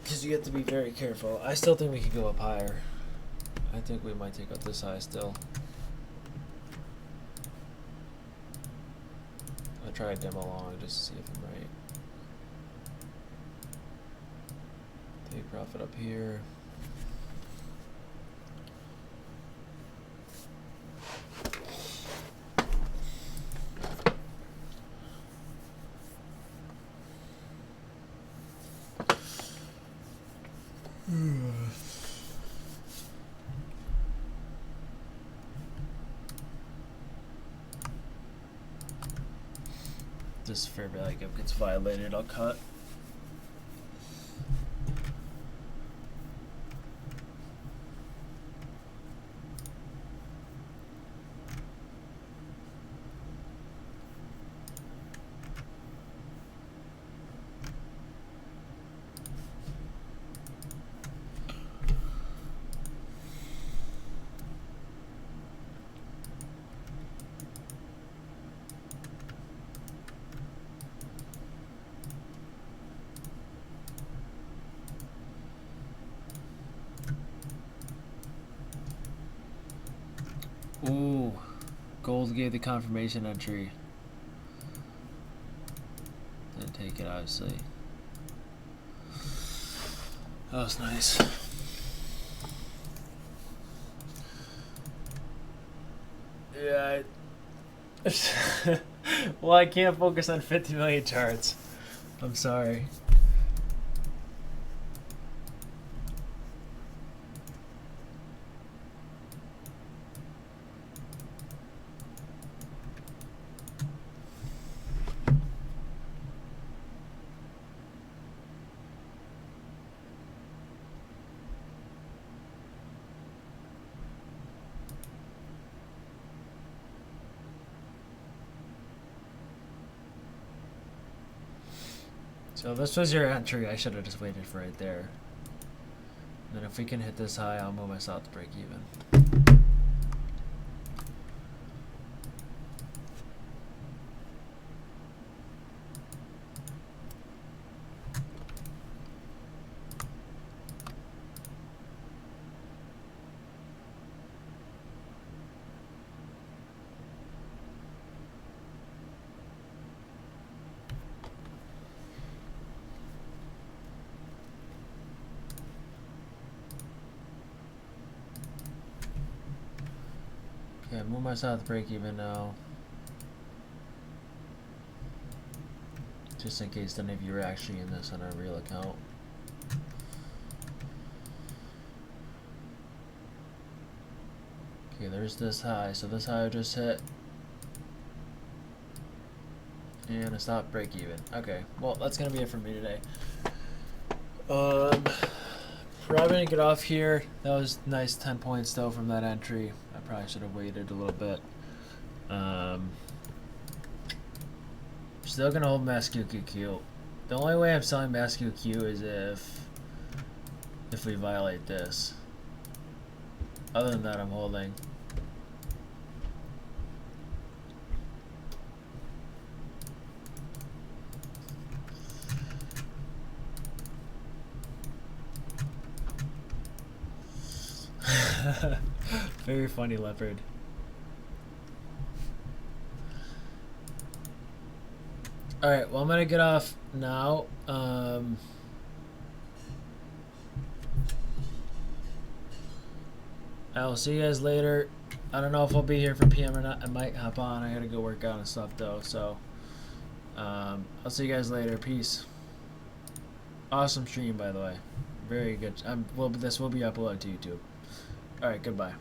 because you have to be very careful. I still think we could go up higher. I think we might take out this high still. I'll try a demo long just to see if I'm right. Take profit up here. This fair value gap gets violated, I'll cut. Ooh, gold gave the confirmation entry. Didn't take it, obviously. That was nice. Yeah. Well, I can't focus on 50 million charts. I'm sorry. So this was your entry. I should have just waited for it there. And then if we can hit this high, I'll move myself to break even. Okay, move myself to break even now. Just in case any of you are actually in this on a real account. Okay, there's this high. So this high I just hit. And a stop break even. Okay, well that's gonna be it for me today. Probably gonna get off here. That was nice 10 points though from that entry. I probably should have waited a little bit. Still gonna hold Mass QQQ. The only way I'm selling Mass QQ is if we violate this. Other than that, I'm holding. Very funny, Leopard. Alright, well I'm gonna get off now. I will see you guys later. I don't know if I'll be here for PM or not. I might hop on. I gotta go work out and stuff though. So I'll see you guys later. Peace. Awesome stream, by the way. Very good. Well, this will be uploaded to YouTube. Alright, goodbye.